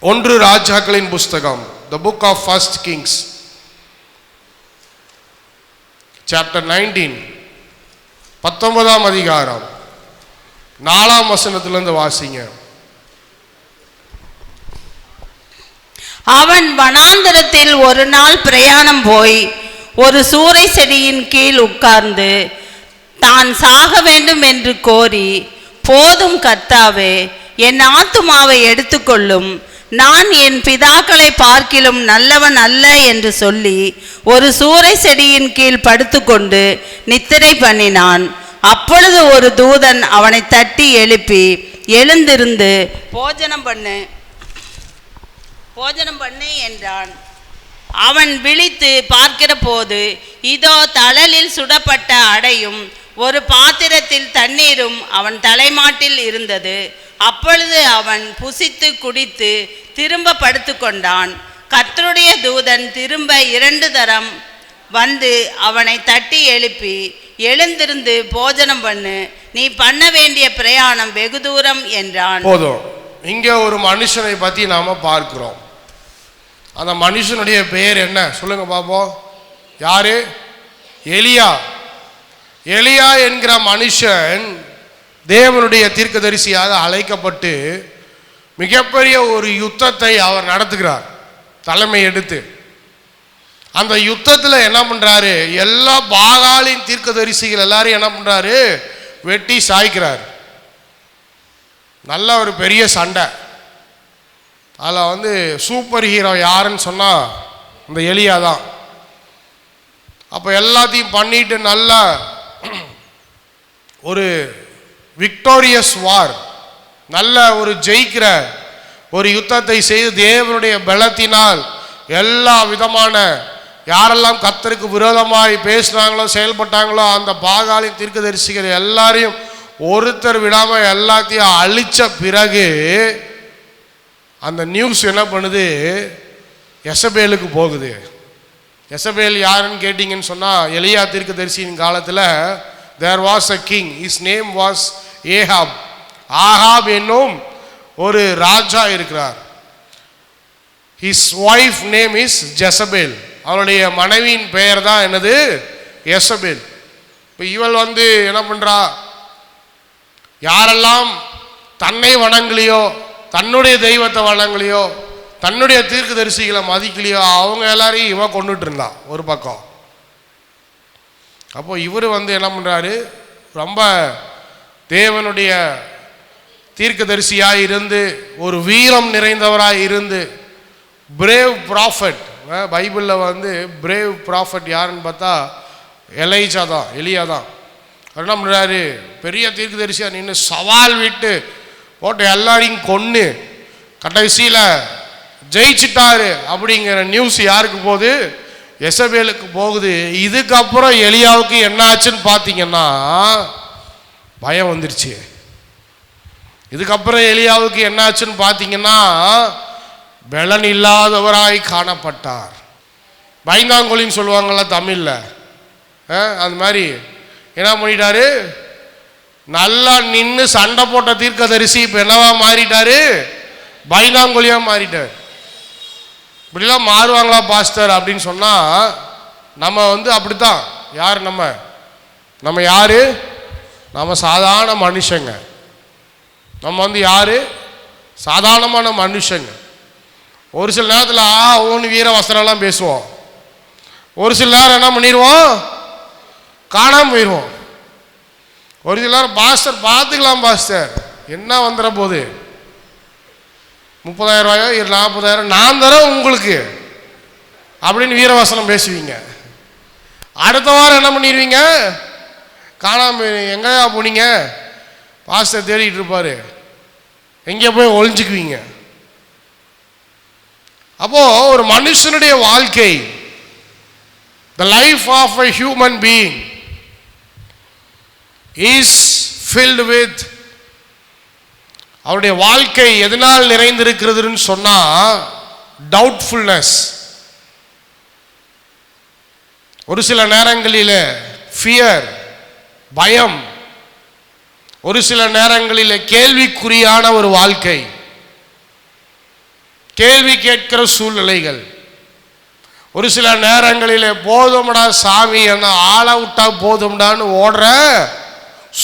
ஒன்று ராஜாக்களின் புஸ்தகம், The Book of First Kings, Chapter 19, 19ஆம் அதிகாரம் 4ஆம் வசனத்திலிருந்து வாசிங்க. அவன் வனாந்தரத்தில் ஒரு நாள் பிரயாணம் போய் ஒரு சூரை செடியின் கீழ் உட்கார்ந்து தான் சாக வேண்டும் என்று கோரி, போதும் கர்த்தாவே, என் ஆத்துமாவை எடுத்துக்கொள்ளும், நான் என் பிதாக்களை பார்க்கிலும் நல்லவன் அல்ல என்று சொல்லி ஒரு சூரை செடியின் கீழ் படுத்துக்கொண்டு நித்திரை பண்ணினான். அப்பொழுது ஒரு தூதன் அவனை தட்டி எழுப்பி, எழுந்திருந்து போஜனம் பண்ணு என்றான். அவன் விழித்து பார்க்கிற போது, இதோ தழலில் சுடப்பட்ட அடையும் ஒரு பாத்திரத்தில் தண்ணீரும் அவன் தலைமாட்டில் இருந்தது. அப்பொழுது அவன் புசித்து குடித்து திரும்ப படுத்து கொண்டான். கர்த்தருடைய தூதன் திரும்ப 2 தரம் வந்து அவனை தட்டி எழுப்பி, எழுந்திருந்து போஜனம் பண்ணு, நீ பண்ண வேண்டிய பிரயாணம் வெகு தூரம் என்றான். போதும். இங்க ஒரு மனுஷனை பத்தி நாம பார்க்கிறோம். அந்த மனுஷனுடைய பெயர் என்ன சொல்லுங்க பாப்போம். யாரு? எலியா. எலியா என்கிற மனுஷன் தேவனுடைய தீர்க்கதரிசியாக அழைக்கப்பட்டு மிகப்பெரிய ஒரு யுத்தத்தை அவர் நடத்துகிறார், தலைமை எடுத்து. அந்த யுத்தத்தில் என்ன பண்றாரு? எல்லா பாகாலின் தீர்க்கதரிசிகள் எல்லாரும் என்ன பண்றாரு? வெட்டி சாய்க்கிறார். நல்ல ஒரு பெரிய சண்டை. அதில் சூப்பர் ஹீரோ யாருன்னு சொன்னா இந்த எலியா தான். அப்போ எல்லாத்தையும் பண்ணிட்டு நல்ல ஒரு விக்டோரியஸ் வார், நல்ல ஒரு ஜெயிக்கிற ஒரு யுத்தத்தை செய்து தேவனுடைய பலத்தினால் எல்லா விதமான யாரெல்லாம் கர்த்தருக்கு விரோதமாய் பேசினாங்களோ செயல்பட்டாங்களோ அந்த பாகாலின் தீர்க்கதரிசிகள் எல்லாரையும் ஒருத்தர் விடாமல் எல்லாத்தையும் அழிச்ச பிறகு அந்த நியூஸ் என்ன பண்ணுது? எசபேலுக்கு போகுது. எசபேல் யாருன்னு கேட்டிங்கன்னு சொன்னால், எலியா தீர்க்கதரிசியின் காலத்தில் there was a king, his name was Ahab. Ahab என்னும் ஒரு ராஜா இருக்கிறார். his wife name is Jezebel. அவருடைய மனைவியின் பெயர் தான் என்னது? எசபேல். இப்போ இவள் என்ன பண்றா? யாரெல்லாம் தன்னை வணங்கலையோ, தன்னுடைய தெய்வத்தை வணங்கலையோ, தன்னுடைய தீர்க்கதரிசிகளை மதிக்கலையோ அவங்க எல்லாரையும் இவ கொண்டுட்டு இருந்தா ஒரு பக்கம். அப்போ இவர் என்ன பண்றாரு? ரொம்ப தேவனுடைய தீர்க்கதரிசியாய் இருந்து ஒரு வீரம் நிறைந்தவராய் இருந்து பிரேவ் ப்ராஃபட். பைபிளில் பிரேவ் ப்ராஃபட் யாருன்னு பார்த்தா எலியா தான். அவர் என்ன பண்ணுறாரு? பெரிய தீர்க்கதரிசியாக நின்று சவால் விட்டு போட்டு எல்லாரையும் கொன்று கடைசியில் ஜெயிச்சிட்டாரு அப்படிங்கிற நியூஸ் யாருக்கு போகுது? எசபேலுக்கு போகுது. இதுக்கப்புறம் எலியாவுக்கு என்ன ஆச்சுன்னு பார்த்தீங்கன்னா பயம் வந்துருச்சு. இதுக்கப்புறம் எலியாவுக்கு என்ன ஆச்சுன்னு பார்த்தீங்கன்னா பலன் இல்லாதவராய் காணப்பட்டார். பயந்தாங்கொலின்னு சொல்லுவாங்கள்ல தமிழில், அந்த மாதிரி என்ன பண்ணிட்டாரு? நல்லா நின்று சண்டை போட்ட தீர்க்கதரிசி இப்போ என்னவா மாறிட்டாரு? பயந்தாங்கொலியா மாறிட்டார். இப்படிலாம் மாறுவாங்களா பாஸ்டர் அப்படின்னு சொன்னால் நம்ம அப்படித்தான். யார் நம்ம யாரு? நம்ம சாதாரண மனுஷங்க. நம்ம யாரு? சாதாரணமான மனுஷங்க. ஒரு சில நேரத்தில் ஒன்று வீர வசனம்லாம் பேசுவோம். ஒரு சில நேரம் என்ன பண்ணிடுவோம்? காணாமல் போயிடுவோம். ஒரு சில நேரம் பாஸ்டர் பார்த்துக்கலாம் பாஸ்டர் என்ன வந்துட போகுது, 30,000 ரூபாயோ 40,000 நான் தரேன் உங்களுக்கு அப்படின்னு வீரவசனம் பேசுவீங்க. அடுத்த வாரம் என்ன பண்ணிடுவீங்க? காணாம எங்கேயா போனீங்க? பாஸ்டர் தேடிட்டு இருப்பாரு, எங்கே போய் ஒளிஞ்சுக்குவீங்க. அப்போ ஒரு மனுஷனுடைய வாழ்க்கை, the life of a human being is filled with, அவருடைய வாழ்க்கை எதனால் நிறைந்திருக்கிறதுன்னு சொன்னா டவுட்ஃபுல்னஸ். ஒரு சில நேரங்களில் ஃபியர், பயம், ஒரு சில நேரங்களில் கேள்விக்குறியான ஒரு வாழ்க்கை, கேள்வி கேட்கிற சூழ்நிலைகள், ஒரு சில நேரங்களில் போதும்டா சாமி என்ன ஆளை விட்டா போதும்டான்னு ஓடுற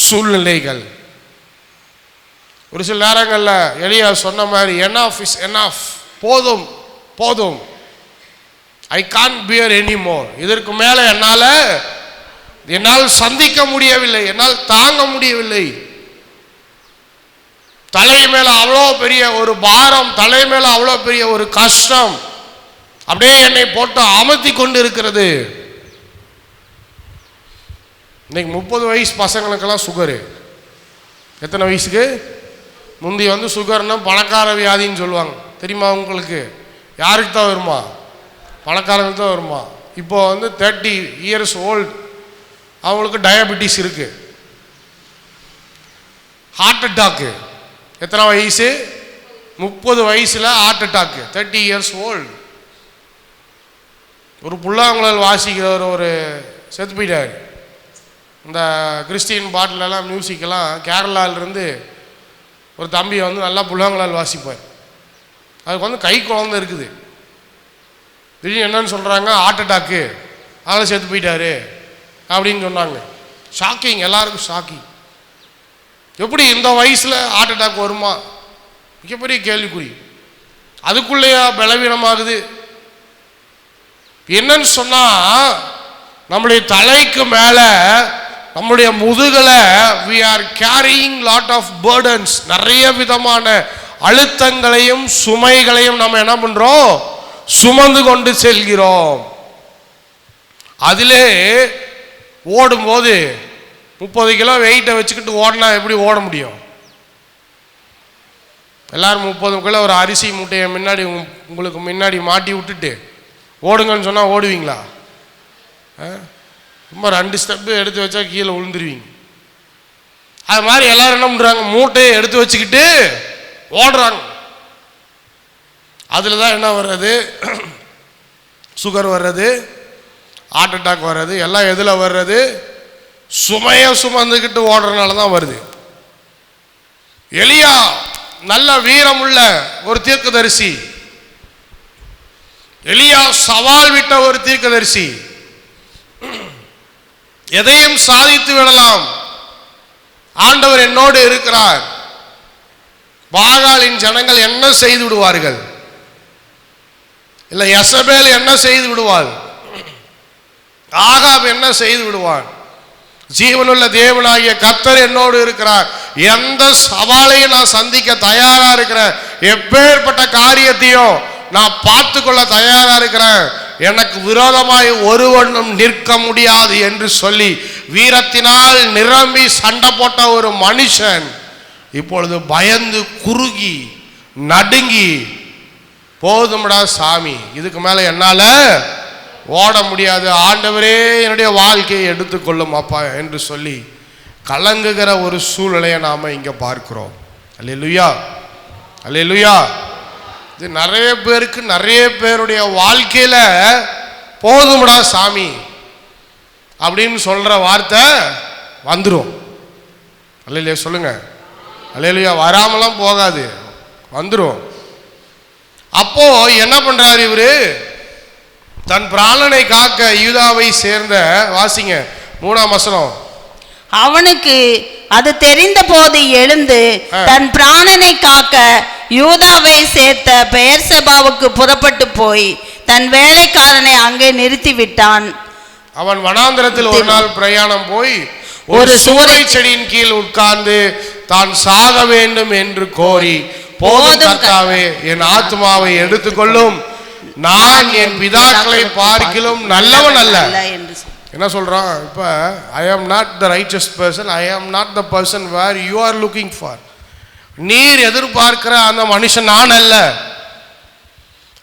சூழ்நிலைகள். ஒரு சில நேரங்களில் எலியா சொன்ன மாதிரி எனாஃப் இஸ் எனாஃப், போதும் போதும், ஐ கான்ட் பியர் எனிமோர், இதற்கு மேலே என்னால் சந்திக்க முடியவில்லை, என்னால் தாங்க முடியவில்லை, தலை மேல அவ்வளோ பெரிய ஒரு பாரம், தலை மேல அவ்வளோ பெரிய ஒரு கஷ்டம் அப்படியே என்னை போட்டு அமர்த்தி கொண்டு இருக்கிறது. இன்னைக்கு 30 வயசு பசங்களுக்கெல்லாம் சுகரு. எத்தனை வயசுக்கு? முந்தி சுகர்னா பணக்கார வியாதின்னு சொல்லுவாங்க, தெரியுமா உங்களுக்கு? யாருக்கு தான் வருமா? பணக்காரங்களுக்கு தான் வருமா? இப்போ 30 இயர்ஸ் ஓல்டு அவங்களுக்கு டயபெட்டிஸ் இருக்கு, ஹார்ட் அட்டாக்கு. எத்தனை வயசு? 30 வயசுல ஹார்ட் அட்டாக்கு, 30 இயர்ஸ் ஓல்டு. ஒரு புல்லாங்குழல் வாசிக்கிறவர் ஒரு செத்து போயிட்டார். இந்த கிறிஸ்டின் பாட்டிலெல்லாம் மியூசிக்கெல்லாம் கேரளாவிலிருந்து ஒரு தம்பி நல்லா புல்லாங்குழல் வாசிப்பார். அதுக்கு கை குழந்தை இருக்குது. திடீர்னு என்னன்னு சொல்கிறாங்க, ஹார்ட் அட்டாக்கு, அதனால் செத்து போயிட்டாரு அப்படின்னு சொன்னாங்க. ஷாக்கிங், எல்லாருக்கும் ஷாக்கிங். எப்படி இந்த வயசில் ஹார்ட் அட்டாக் வருமா? மிகப்பெரிய கேள்விக்குறி. அதுக்குள்ளேயா பலவீனமாகுது? என்னன்னு சொன்னா, நம்முடைய தலைக்கு மேல நம்முடைய முதுகல we are carrying lot of burdens, நிறைய விதமான அழுத்தங்களையும் சுமைகளையும் நம்ம என்ன பண்றோம்? சுமந்து கொண்டு செல்கிறோம். அதிலே ஓடும்போது 30 கிலோ வெயிட்டை வச்சுக்கிட்டு ஓடினா எப்படி ஓட முடியும்? எல்லாரும் 30 கிலோ ஒரு அரிசி மூட்டையை முன்னாடி உங்களுக்கு முன்னாடி மாட்டி விட்டுட்டு ஓடுங்கன்னு சொன்னால் ஓடுவீங்களா? சும்மா 2 ஸ்டெப்பு எடுத்து வச்சா கீழே விழுந்துருவீங்க. அது மாதிரி எல்லாரும் என்ன பண்ணுறாங்க? மூட்டையை எடுத்து வச்சுக்கிட்டு ஓடுறாங்க. அதில் தான் என்ன வர்றது? சுகர் வர்றது, ஹார்ட் அட்டாக் வர்றது, எல்லாம் எதில் வர்றது? சுமையை சுமந்துக்கிட்டு ஓடுறதுனால தான் வருது. எலியா நல்ல வீரமுள்ள ஒரு தீர்க்கதரிசி, எலியா சவால் விட்ட ஒரு தீர்க்கதரிசி. எதையும் சாதித்து விடலாம், ஆண்டவர் என்னோடு இருக்கிறார். பாகாலின் ஜனங்கள் என்ன செய்து விடுவார்கள், இல்லை யெசபேல் என்ன செய்து விடுவாள், ஆகாப் என்ன செய்து விடுவான், ஜீவனுள்ள தேவனாகிய கர்த்தர் என்னோடு இருக்கிறார். எந்த சவாலையும் நான் சந்திக்க தயாரா இருக்கிறேன், எப்பேற்பட்ட காரியத்தையும் நான் பார்த்து கொள்ள தயாரா இருக்கிறேன், எனக்கு விரோதமாய் ஒருவனும் நிற்க முடியாது என்று சொல்லி வீரத்தினால் நிரம்பி சண்டை போட்ட ஒரு மனுஷன் இப்பொழுது பயந்து குறுகி நடுங்கி, போதும்டா சாமி, இதுக்கு மேல என்னால ஓட முடியாது, ஆண்டவரே என்னுடைய வாழ்க்கையை எடுத்துக்கொள்ளும் அப்பா என்று சொல்லி கலங்குகிற ஒரு சூழ்நிலையை நாம இங்க பார்க்கிறோம். அல்லேலூயா, அல்லேலூயா. இது நிறைய பேருக்கு, நிறைய பேருடைய வாழ்க்கையில போதும்டா சாமி அப்படின்னு சொல்ற வார்த்தை வந்துடும். அல்லேலூயா சொல்லுங்க. அல்லேலூயா. வராமலாம் போகாது, வந்துடும். அப்போ என்ன பண்றாரு இவரு? தன் பிராணனை காக்க யூதாவை சேர்ந்த, வாசிங்க 3ஆம் வசனம், அவனுக்கு அது தெரிந்த போது எழுந்து தன் பிராணனை காக்க யூதாவை சேர்த்த பெயர்செபாவுக்கு புறப்பட்டு போய் தன் வேலைக்காரனை அங்கே நிறுத்தி விட்டான். அவன் வனாந்தரத்தில் ஒரு நாள் பிரயாணம் போய் ஒரு சூரை செடியின் கீழ் உட்கார்ந்து தான் சாக வேண்டும் என்று கோரி போதும் கர்த்தாவே, என் ஆத்துமாவை எடுத்துக்கொள்ளும், நான் என் பிதாக்களை பார்க்கிலும் நல்லவன் அல்ல என்று என்ன சொல்றான்? இப்ப I am not the riches person, I am not the person where you are looking for. நீர் எதிர்பார்க்கிற அந்த மனுஷன் நான் அல்ல.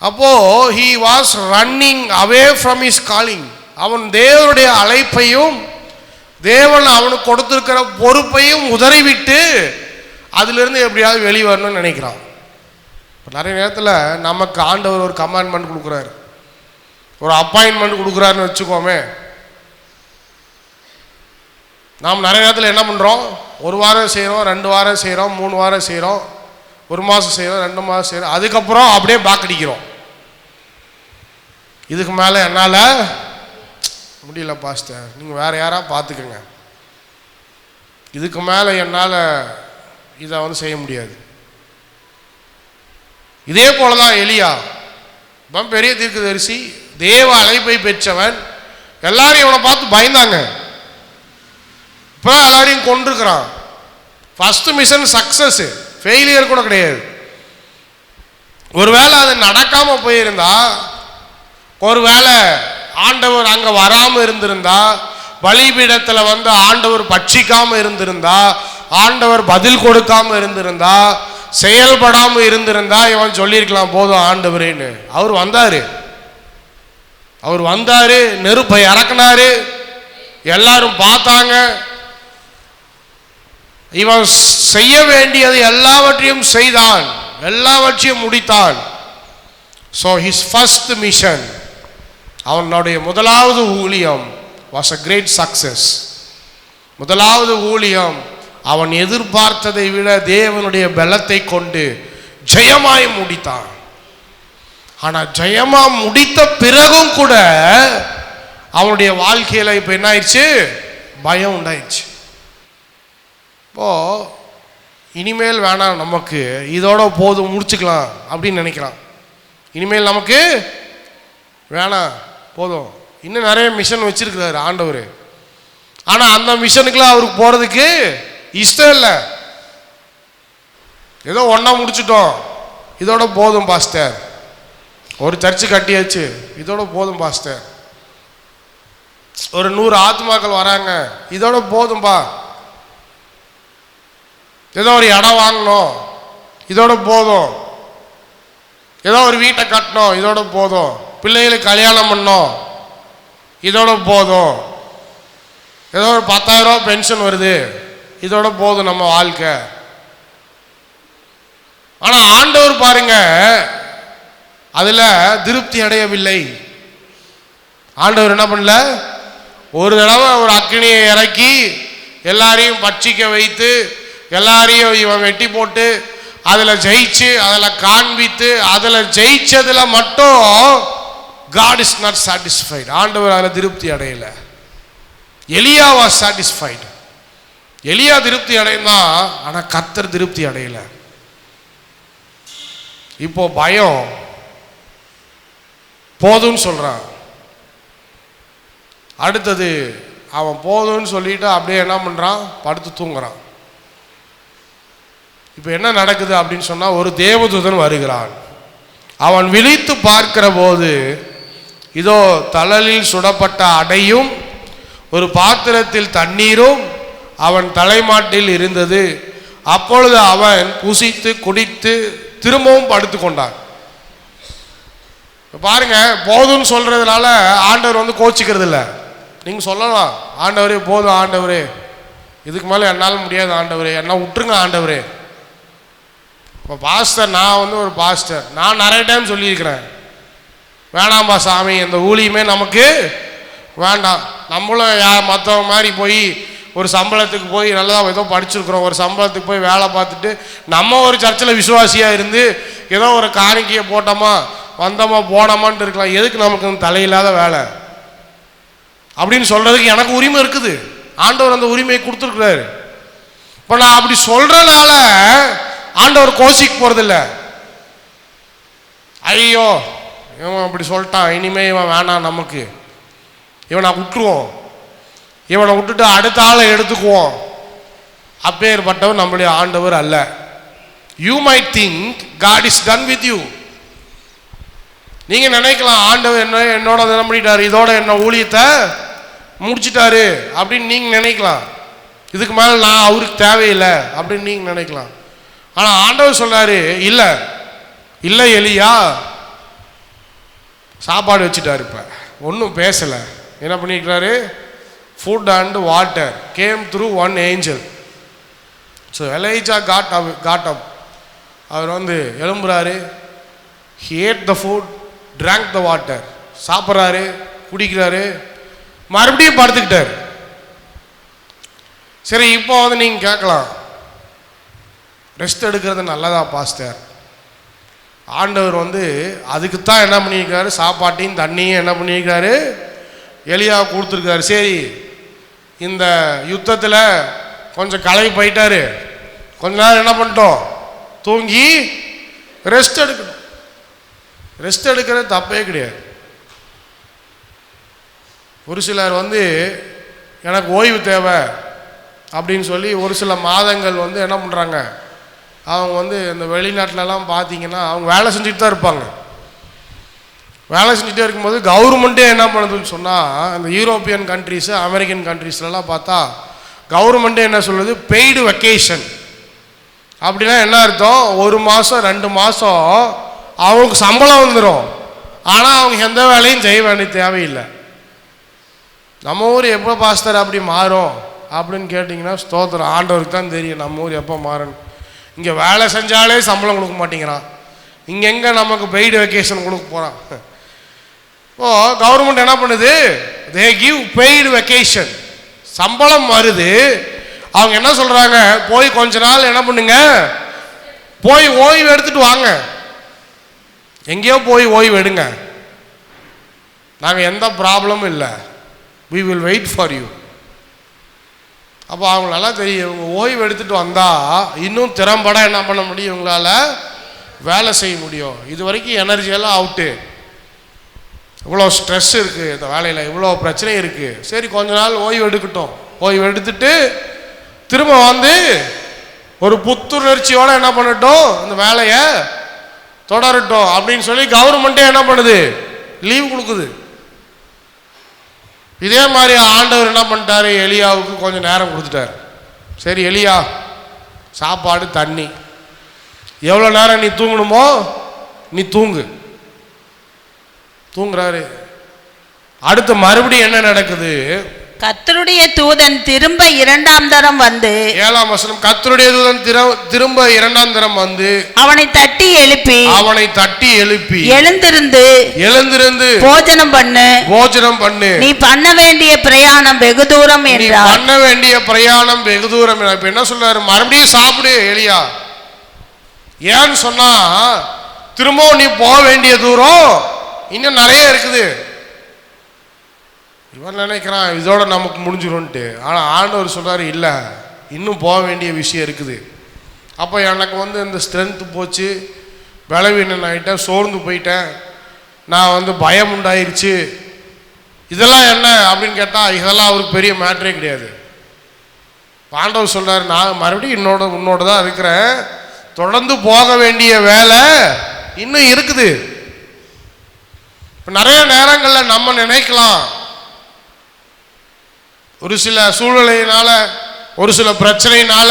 அப்போ he was running away from his calling. அவன் தேவனுடைய அழைப்பையும் தேவன் அவனுக்கு கொடுத்திருக்கிற பொறுப்பையும் உதறிவிட்டு அதிலிருந்து எப்படியாவது வெளிவரணும்னு நினைக்கிறான். இப்போ நிறைய நேரத்தில் நமக்கு ஆண்டவர் ஒரு கமாண்ட்மெண்ட் கொடுக்குறாரு, ஒரு அப்பாயின்மெண்ட் கொடுக்குறாருன்னு வச்சுக்கோமே. நாம் நிறைய நேரத்தில் என்ன பண்ணுறோம்? ஒரு வாரம் செய்கிறோம், 2 வாரம் செய்கிறோம், 3 வாரம் செய்கிறோம், 1 மாதம் செய்கிறோம், 2 மாதம் செய்கிறோம், அதுக்கப்புறம் அப்படியே பேக் அடிக்கிறோம். இதுக்கு மேலே என்னால் முடியல பாஸ்டர், நீங்கள் வேறு யாராவது பார்த்துக்கங்க, இதுக்கு மேலே என்னால் இதை செய்ய முடியாது. இதே போல தான் எலியா, பெரிய தீர்க்கதரிசி, தேவ அழைப்பை பெற்றவன். எல்லாரும் இவனை பார்த்து பயந்தாங்க. இப்போ எல்லாரையும் கொண்டிருக்கிறான். ஃபர்ஸ்ட் மிஷன் சக்சஸ், ஃபெயிலியர் கூட கிடையாது. ஒருவேளை அது நடக்காம போயிருந்தா, ஒருவேளை ஆண்டவர் அங்க வராம இருந்திருந்தா, பலிபீடத்துல ஆண்டவர் பட்சிக்காம இருந்திருந்தா, ஆண்டவர் பதில் கொடுக்காம இருந்திருந்தா, செயல்படாம இருந்திருந்தா, இவன் சொல்லியிருக்கலாம் போதும் ஆண்டவரேன்னு. அவர் வந்தாரு, நெருப்பை இறக்குனாரு, எல்லாரும் பார்த்தாங்க. இவன் செய்ய வேண்டியது எல்லாவற்றையும் செய்தான், எல்லாவற்றையும் முடித்தான். So his first mission, அவனுடைய முதலாவது ஊழியம் was a great success. முதலாவது ஊழியம் அவன் எதிர்பார்த்ததை விட தேவனுடைய பலத்தை கொண்டு ஜெயமாய் முடித்தான். ஆனா ஜெயமா முடித்த பிறகும் கூட அவனுடைய வாழ்க்கையில இப்ப என்ன ஆயிடுச்சு? பயம் உண்டாயிடுச்சு. இப்போ இனிமேல் வேணாம், நமக்கு இதோட போதும், முடிச்சுக்கலாம் அப்படின்னு நினைக்கிறான். இனிமேல் நமக்கு வேணாம், போதும். இன்னும் நிறைய மிஷன் வச்சிருக்கிறாரு ஆண்டவர். ஆனா அந்த மிஷனுக்குலாம் அவருக்கு போறதுக்கு இஷ்டம் இல்லை. ஏதோ ஒன்னா முடிச்சிட்டோம், இதோட போதும் பாஸ்டர். ஒரு சர்ச்சு கட்டியாச்சு, இதோட போதும் பாஸ்டர். ஒரு 100 ஆத்மாக்கள் வராங்க, இதோட போதும்பா. ஏதோ ஒரு இடம் வாங்கணும், இதோட போதும். ஏதோ ஒரு வீட்டை கட்டணும், இதோட போதும். பிள்ளைகளுக்கு கல்யாணம் பண்ணோம், இதோட போதும். ஏதோ ஒரு 10,000 ரூபா பென்ஷன் வருது, இதோட போதும் நம்ம வாழ்க்கை. ஆனா ஆண்டவர் பாருங்க, அதுல திருப்தி அடையவில்லை. ஆண்டவர் என்ன பண்ணல? ஒரு தடவை ஒரு அக்கினியை இறக்கி எல்லாரையும் பட்சிக்க வைத்து, எல்லாரையும் இவன் வெட்டி போட்டு, அதுல ஜெயிச்சு, அதுல காண்பித்து, அதுல ஜெயிச்சதுல மட்டும் God is not satisfied. ஆண்டவர் அதுல திருப்தி அடையல. எலியா was satisfied. எலியா திருப்தி அடைந்தான், ஆனா கர்த்தர் திருப்தி அடையல. இப்போ பயம் போதும்னு சொல்றான். அடுத்தது அவன் போதும்னு சொல்லிட்டு அப்படியே என்ன பண்றான்? படுத்து தூங்குறான். இப்போ என்ன நடக்குது அப்படின்னு சொன்னா, ஒரு தேவதூதன் வருகிறான். அவன் விழித்து பார்க்கிற போது, இதோ தழலில் சுடப்பட்ட அடையும் ஒரு பாத்திரத்தில் தண்ணீரும் அவன் தலைமாட்டில் இருந்தது. அப்பொழுது அவன் புசித்து குடித்து திரும்பவும் படுத்து கொண்டான். பாருங்க, போதும்னு சொல்றதுனால ஆண்டவர் கோச்சிக்கிறது இல்லை. நீங்க சொல்லலாம், ஆண்டவரே போதும் ஆண்டவரே, இதுக்கு மேலே என்னால் முடியாது ஆண்டவரே, என்ன விட்டுருங்க ஆண்டவரே. இப்போ பாஸ்டர், நான் ஒரு பாஸ்டர், நான் நிறைய டைம் சொல்லியிருக்கிறேன், வேணாம்பா சாமி, இந்த ஊழியமே நமக்கு வேண்டாம். நம்மளும் மற்றவங்க மாதிரி போய் ஒரு சம்பளத்துக்கு போய் நல்லா ஏதோ படிச்சிருக்கிறோம், ஒரு சம்பளத்துக்கு போய் வேலை பார்த்துட்டு நம்ம ஒரு சர்ச்சில் விசுவாசியாக இருந்து ஏதோ ஒரு காணிக்கையை போட்டோமா வந்தோமா போனோமான்ட்டு இருக்கலாம். எதுக்கு நமக்கு தலையில்லாத வேலை அப்படின்னு சொல்றதுக்கு எனக்கு உரிமை இருக்குது. ஆண்டவர் அந்த உரிமையை கொடுத்துருக்கிறாரு. இப்போ நான் அப்படி சொல்றதுனால ஆண்டவர் கோசிக்க போறதில்ல. ஐயோ இவன் அப்படி சொல்லிட்டான், இனிமே இவன் வேணாம், நமக்கு இவனை விட்டுருவோம், இவனை விட்டுட்டு அடுத்த ஆளை எடுத்துக்குவோம், அப்பேற்பட்டவர் நம்முடைய ஆண்டவர் அல்ல. You might think God is done with you. நீங்க நினைக்கலாம் ஆண்டவர் என்னோட என்ன பண்ணிட்டாரு, இதோட என்ன ஊழியத்தை முடிச்சிட்டாரு அப்படின்னு நீங்க நினைக்கலாம். இதுக்கு மேல நான் அவருக்கு தேவையில்லை அப்படின்னு நீங்க நினைக்கலாம். ஆனா ஆண்டவர் சொல்றாரு, இல்ல இல்ல எலியா, சாப்பாடு வச்சுட்டாரு. இப்ப ஒன்றும் பேசல. என்ன பண்ணிருக்கிறாரு? Food and water came through one angel. So Elijah got up. அவர் வந்து எழும்புறாரு. he ate the food, drank the water. சாப்பிட்றாரு, குடிக்கிறாரு, மறுபடியும் படுத்துக்கிட்டார். சரி, இப்போ வந்து நீங்க கேட்கலாம், ரெஸ்ட் எடுக்கிறது நல்லதா பாஸ்டர்? ஆண்டவர் வந்து அதுக்கு தான் என்ன பண்ணியிருக்காரு, சாப்பாட்டையும் தண்ணியும் என்ன பண்ணியிருக்காரு, எலியா கொடுத்துருக்காரு. சரி, இந்த யுத்தத்தில் கொஞ்சம் களைப்பு போயிட்டாரு, கொஞ்ச நேரம் என்ன பண்ணிட்டோம், தூங்கி ரெஸ்ட் எடுக்கணும். ரெஸ்ட் எடுக்கிறது தப்பே கிடையாது. ஒரு சிலர் வந்து எனக்கு ஓய்வு தேவை அப்படின்னு சொல்லி ஒரு சில மாதங்கள் வந்து என்ன பண்ணுறாங்க, அவங்க வந்து இந்த வெளிநாட்டிலலாம் பார்த்தீங்கன்னா அவங்க வேலை செஞ்சுட்டு தான் இருப்பாங்க. வேலை செஞ்சுட்டே இருக்கும்போது கவர்மெண்ட்டே என்ன பண்ணுதுன்னு சொன்னால், இந்த யூரோப்பியன் கண்ட்ரீஸு அமெரிக்கன் கண்ட்ரீஸ்லாம் பார்த்தா கவர்மெண்ட்டே என்ன சொல்லுது, பெய்டு வெக்கேஷன். அப்படின்னா என்ன அர்த்தம், 1 மாதம் 2 மாதம் அவங்களுக்கு சம்பளம் வந்துடும், ஆனால் அவங்க எந்த வேலையும் செய்ய வேண்டிய தேவையில்லை. நம்ம ஊர் எப்போ பாஸ்டர் அப்படி மாறும் அப்படின்னு கேட்டிங்கன்னா, ஸ்தோத்திரம், ஆண்டவருக்கு தான் தெரியும் நம்ம ஊர் எப்போ மாறணும். இங்கே வேலை செஞ்சாலே சம்பளம் கொடுக்க மாட்டேங்கிறான், இங்கே எங்கே நமக்கு பெய்டு வெக்கேஷன் கொடுக்க போகிறான். இப்போ கவர்மெண்ட் என்ன பண்ணுது, தே கிவ் பெய்டு வெக்கேஷன். சம்பளம் வருது, அவங்க என்ன சொல்கிறாங்க, போய் கொஞ்ச நாள் என்ன பண்ணுங்க, போய் ஓய்வு எடுத்துட்டு வாங்க, எங்கேயோ போய் ஓய்வு எடுங்க, நாங்கள் எந்த ப்ராப்ளமும் இல்லை, we will wait for you. அப்போ அவங்களால தெரியும், இவங்க ஓய்வு எடுத்துட்டு வந்தால் இன்னும் திறம்பட என்ன பண்ண முடியும், இவங்களால வேலை செய்ய முடியும். இது வரைக்கும் எனர்ஜியெல்லாம் அவுட்டு, இவ்வளோ ஸ்ட்ரெஸ் இருக்குது இந்த வேலையில், இவ்வளோ பிரச்சனை இருக்குது. சரி, கொஞ்ச நாள் ஓய்வு எடுக்கட்டும், ஓய்வு எடுத்துட்டு திரும்ப வந்து ஒரு புத்துணர்ச்சியோடு என்ன பண்ணட்டும், இந்த வேலையை தொடரட்டும் அப்படின்னு சொல்லி கவர்மெண்ட்டே என்ன பண்ணுது, லீவ் கொடுக்குது. இதே மாதிரி ஆண்டவர் என்ன பண்ணிட்டாரு, எலியாவுக்கு கொஞ்சம் நேரம் கொடுத்துட்டார். சரி எலியா, சாப்பாடு தண்ணி, எவ்வளோ நேரம் நீ தூங்கணுமோ நீ தூங்குறாரு. அடுத்து மறுபடியும் என்ன நடக்குது, கர்த்தருடைய தூதன் திரும்ப 2ஆம் தரம் வந்து, 7ஆம் வசனம், கர்த்தருடைய தூதன் திரும்ப 2ஆம் தரம் வந்து அவனை தட்டி எழுப்பி எழுந்திருந்து போஜனம் பண்ணு, நீ பண்ண வேண்டிய பிரயாணம் வெகு தூரம் என்றார். பண்ண வேண்டிய பிரயாணம் வெகு தூரம். இப்ப என்ன சொல்றாரு, மறுபடியும் சாப்பிடு எலியா. ஏன்னு சொன்னா, திரும்பவும் நீ போக வேண்டிய தூரம் இன்னும் நிறைய இருக்குது. இவன் நினைக்கிறான் இதோட நமக்கு முடிஞ்சிடும்ட்டு, ஆனால் ஆண்டவர் சொல்றாரு, இல்லை, இன்னும் போக வேண்டிய விஷயம் இருக்குது. அப்போ எனக்கு வந்து இந்த ஸ்ட்ரென்த்து போச்சு, பலவீனம் ஆகிட்டேன், சோர்ந்து போயிட்டேன், நான் வந்து பயம் உண்டாயிருச்சு, இதெல்லாம் என்ன அப்படின்னு கேட்டால் இதெல்லாம் அவருக்கு பெரிய மேட்ரே கிடையாது. ஆண்டவர் சொல்றாரு, நான் மறுபடியும் உன்னோட தான் இருக்கிறேன், தொடர்ந்து போக வேண்டிய வேலை இன்னும் இருக்குது. இப்போ நிறைய நேரங்களில் நம்ம நினைக்கலாம், ஒரு சில சூழ்நிலையினால, ஒரு சில பிரச்சனையினால,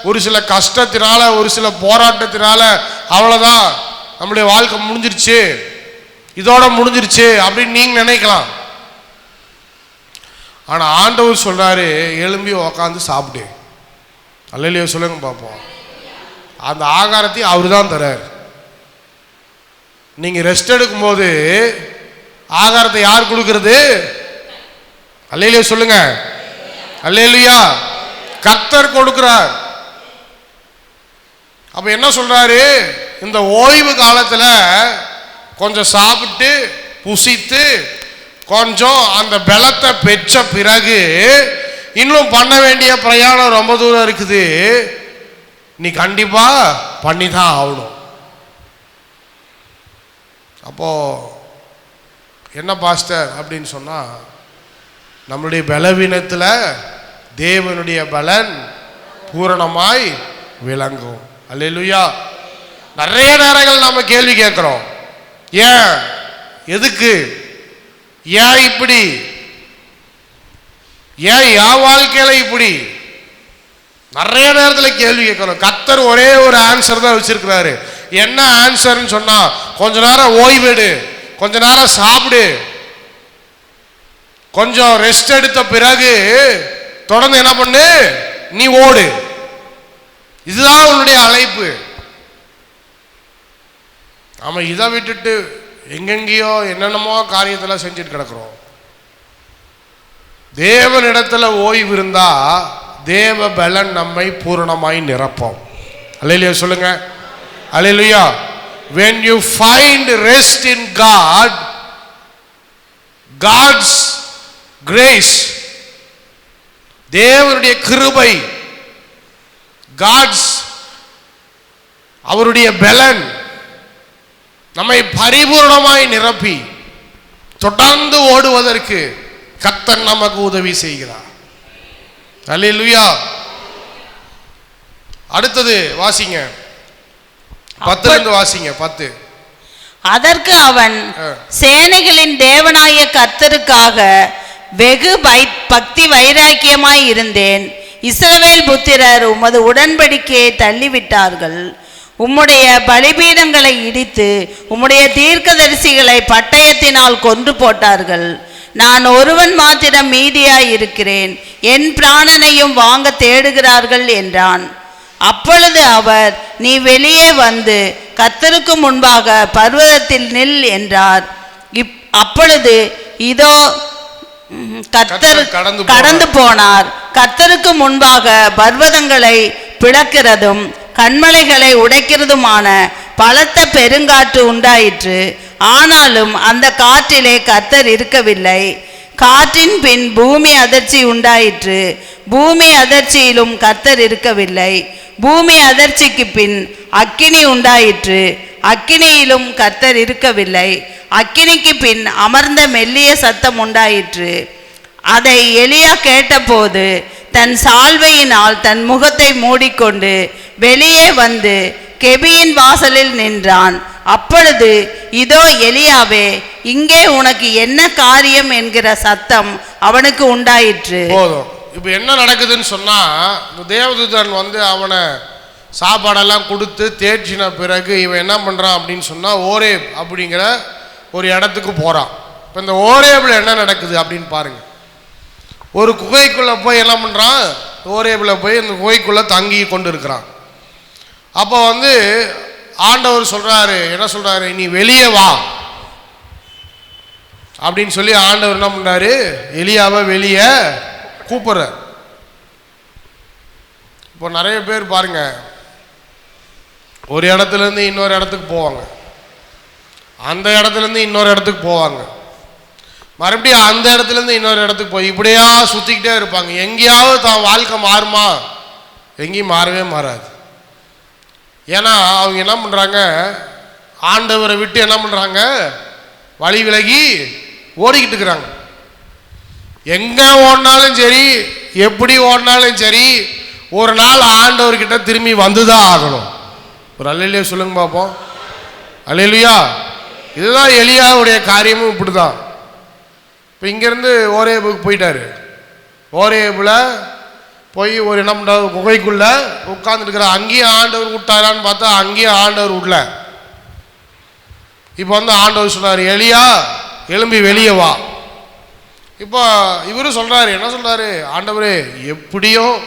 ஒரு சில கஷ்டத்தினால, ஒரு சில போராட்டத்தினால அவ்வளோதான் நம்முடைய வாழ்க்கை முடிஞ்சிருச்சு, இதோட முடிஞ்சிருச்சு அப்படின்னு நீங்க நினைக்கலாம். ஆனால் ஆண்டவர் சொல்றாரு, எழும்பி உக்காந்து சாப்பிடு. அல்லேலூயா சொல்லுங்க பார்ப்போம். அந்த ஆகாரத்தை அவர் தான் தரார். நீங்க ரெஸ்ட் எடுக்கும்போது ஆகாரத்தை யார் கொடுக்கிறது? அல்லேலூயா சொல்லுங்க. அல்லேலூயா, கர்த்தர் கொடுக்கிறார். அப்ப என்ன சொல்றாரு, இந்த ஓய்வு காலத்துல கொஞ்சம் சாப்பிட்டு புசித்து கொஞ்சம் அந்த பலத்தை பெற்ற பிறகு இன்னும் பண்ண வேண்டிய பிரயாணம் ரொம்ப தூரம் இருக்குது, நீ கண்டிப்பா பண்ணிதான் ஆகணும். அப்போ என்ன பாஸ்டர் அப்படின்னு சொன்னா, நம்முடைய பலவீனத்தில் தேவனுடைய பலன் பூரணமாய் விளங்கும். அல்லேலூயா. நிறைய நேரங்கள் நாம கேள்வி கேட்கிறோம், ஏன், எதுக்கு, ஏன் இப்படி, ஏன் என் வாழ்க்கையில இப்படி, நிறைய நேரத்தில் கேள்வி கேட்கிறோம். கர்த்தர் ஒரே ஒரு ஆன்சர் தான் வச்சிருக்கிறாரு. என்ன ஆன்சர்னு சொன்னா, கொஞ்ச நேரம் ஓய்வெடு, கொஞ்ச நேரம் சாப்பிடு, கொஞ்சம் ரெஸ்ட் எடுத்த பிறகு தொடர்ந்து என்ன பண்ணு, நீ ஓடு. இதுதான் உன்னுடைய அழைப்பு. நாம இதை விட்டுட்டு எங்கெங்கேயோ என்னென்னமோ காரியத்தெல்லாம் செஞ்சுட்டு கிடக்கிறோம். தேவனிடத்துல ஓய்வு இருந்தா தேவ பலன் நம்மை பூரணமாய் நிரப்போம். அல்லேலூயா சொல்லுங்க. அல்லேலூயா. when you find rest in God, God's grace, தேவனுடைய கிருபை, God's அவருடைய பலன் நம்மை பரிபூர்ணமாய் நிரப்பி தொடர்ந்து ஓடுவதற்கு கர்த்தர் நமக்கு உதவி செய்கிறார். அல்லேலூயா. அடுத்தது வாசிங்க, 10 வாசிங்க. 10. அதற்கு அவன், சேனைகளின் தேவனாய கர்த்தருக்காக வெகு பக்தி வைராக்கியமாய் இருந்தேன். இஸ்ரவேல் புத்திரர் உமது உடன்படிக்கையை தள்ளிவிட்டார்கள். உம்முடைய பலிபீடங்களை இடித்து உம்முடைய தீர்க்கதரிசிகளை பட்டயத்தினால் கொன்று போட்டார்கள். நான் ஒருவன் மாத்திரம் மீதியாய் இருக்கிறேன், என் பிராணனையும் வாங்க தேடுகிறார்கள் என்றான். அப்பொழுது அவர், நீ வெளியே வந்து கர்த்தருக்கு முன்பாக பர்வதத்தில் நில் என்றார். அப்பொழுது இதோ கர்த்தர் கடந்து போனார். கர்த்தருக்கு முன்பாக பர்வதங்களை பிளக்கிறதும் கண்மலைகளை உடைக்கிறதுமான பலத்த பெருங்காற்று உண்டாயிற்று. ஆனாலும் அந்த காற்றிலே கர்த்தர் இருக்கவில்லை. காற்றின் பின் பூமி அதிர்ச்சி உண்டாயிற்று. பூமி அதிர்ச்சியிலும் கர்த்தர் இருக்கவில்லை. பூமி அதிர்ச்சிக்கு பின் அக்கினி உண்டாயிற்று. அக்கினியிலும் கர்த்தர் இருக்கவில்லை. அக்கினிக்கு பின் அமர்ந்த மெல்லிய சத்தம் உண்டாயிற்று. அதை எலியா கேட்டபோது தன் சால்வையினால் தன் முகத்தை மூடிக்கொண்டு வெளியே வந்து கெபியின் வாசலில் நின்றான். அப்பொழுது, இதோ எலியாவே, இங்கே உனக்கு என்ன காரியம் என்கிற சத்தம் அவனுக்கு உண்டாயிற்று. போதும். இப்போ என்ன நடக்குதுன்னு சொன்னா, தேவதூதன் வந்து அவனை சாப்பாடெல்லாம் கொடுத்து தேற்றின பிறகு இவன் என்ன பண்றான் அப்படின்னு சொன்னா, ஓரேப் அப்படிங்கிற ஒரு இடத்துக்கு போறான். இப்போ இந்த ஓரேபில் என்ன நடக்குது அப்படின்னு பாருங்க. ஒரு குகைக்குள்ள போய் என்ன பண்றான், ஓரேபில் போய் இந்த குகைக்குள்ள தங்கி கொண்டு இருக்கிறான். அப்போ வந்து ஆண்டவர் சொல்றாரு, என்ன சொல்றாரு, நீ வெளியே வா அப்படின்னு சொல்லி ஆண்டவர் என்ன பண்றாரு, எலியாவை வெளியே கூப்பிடுற. இப்போ நிறைய பேர் பாருங்க, ஒரு இடத்துல இருந்து இன்னொரு இடத்துக்கு போவாங்க, அந்த இடத்துல இருந்து இன்னொரு இடத்துக்கு போவாங்க, மறுபடியும் அந்த இடத்துல இருந்து இன்னொரு இடத்துக்கு போய் இப்படியா சுத்திக்கிட்டே இருப்பாங்க. எங்கேயாவது தான் வாழ்க்கை மாறுமா? எங்கேயும் மாறவே மாறாது. ஏன்னா அவங்க என்ன பண்றாங்க, ஆண்டவரை விட்டு என்ன பண்றாங்க, வழி விலகி ஓடிக்கிட்டு இருக்கிறாங்க. எங்க ஓடினாலும் சரி, எப்படி ஓடினாலும் சரி, ஒரு நாள் ஆண்டவர்கிட்ட திரும்பி வந்துதான் ஆகணும். ஒரு அல்லேலூயா சொல்லுங்க பார்ப்போம். அல்லேலூயா. இதுதான் எலியாவுடைய காரியமும் இப்படிதான். இப்போ இங்கேருந்து ஓரேபுக்கு போயிட்டாரு. ஓரேபுல போய் ஒரு என்ன பண்ணுறாரு, குகைக்குள்ள உட்கார்ந்துருக்கிற. அங்கேயும் ஆண்டவர் விட்டாரான்னு பார்த்தா அங்கேயும் ஆண்டவர் விடல. இப்போ வந்து ஆண்டவர் சொன்னார், எலியா எழும்பி வெளியே வா. இப்போ இவரும் சொல்றாரு, என்ன சொல்றாரு, ஆண்டவரே எப்படியும்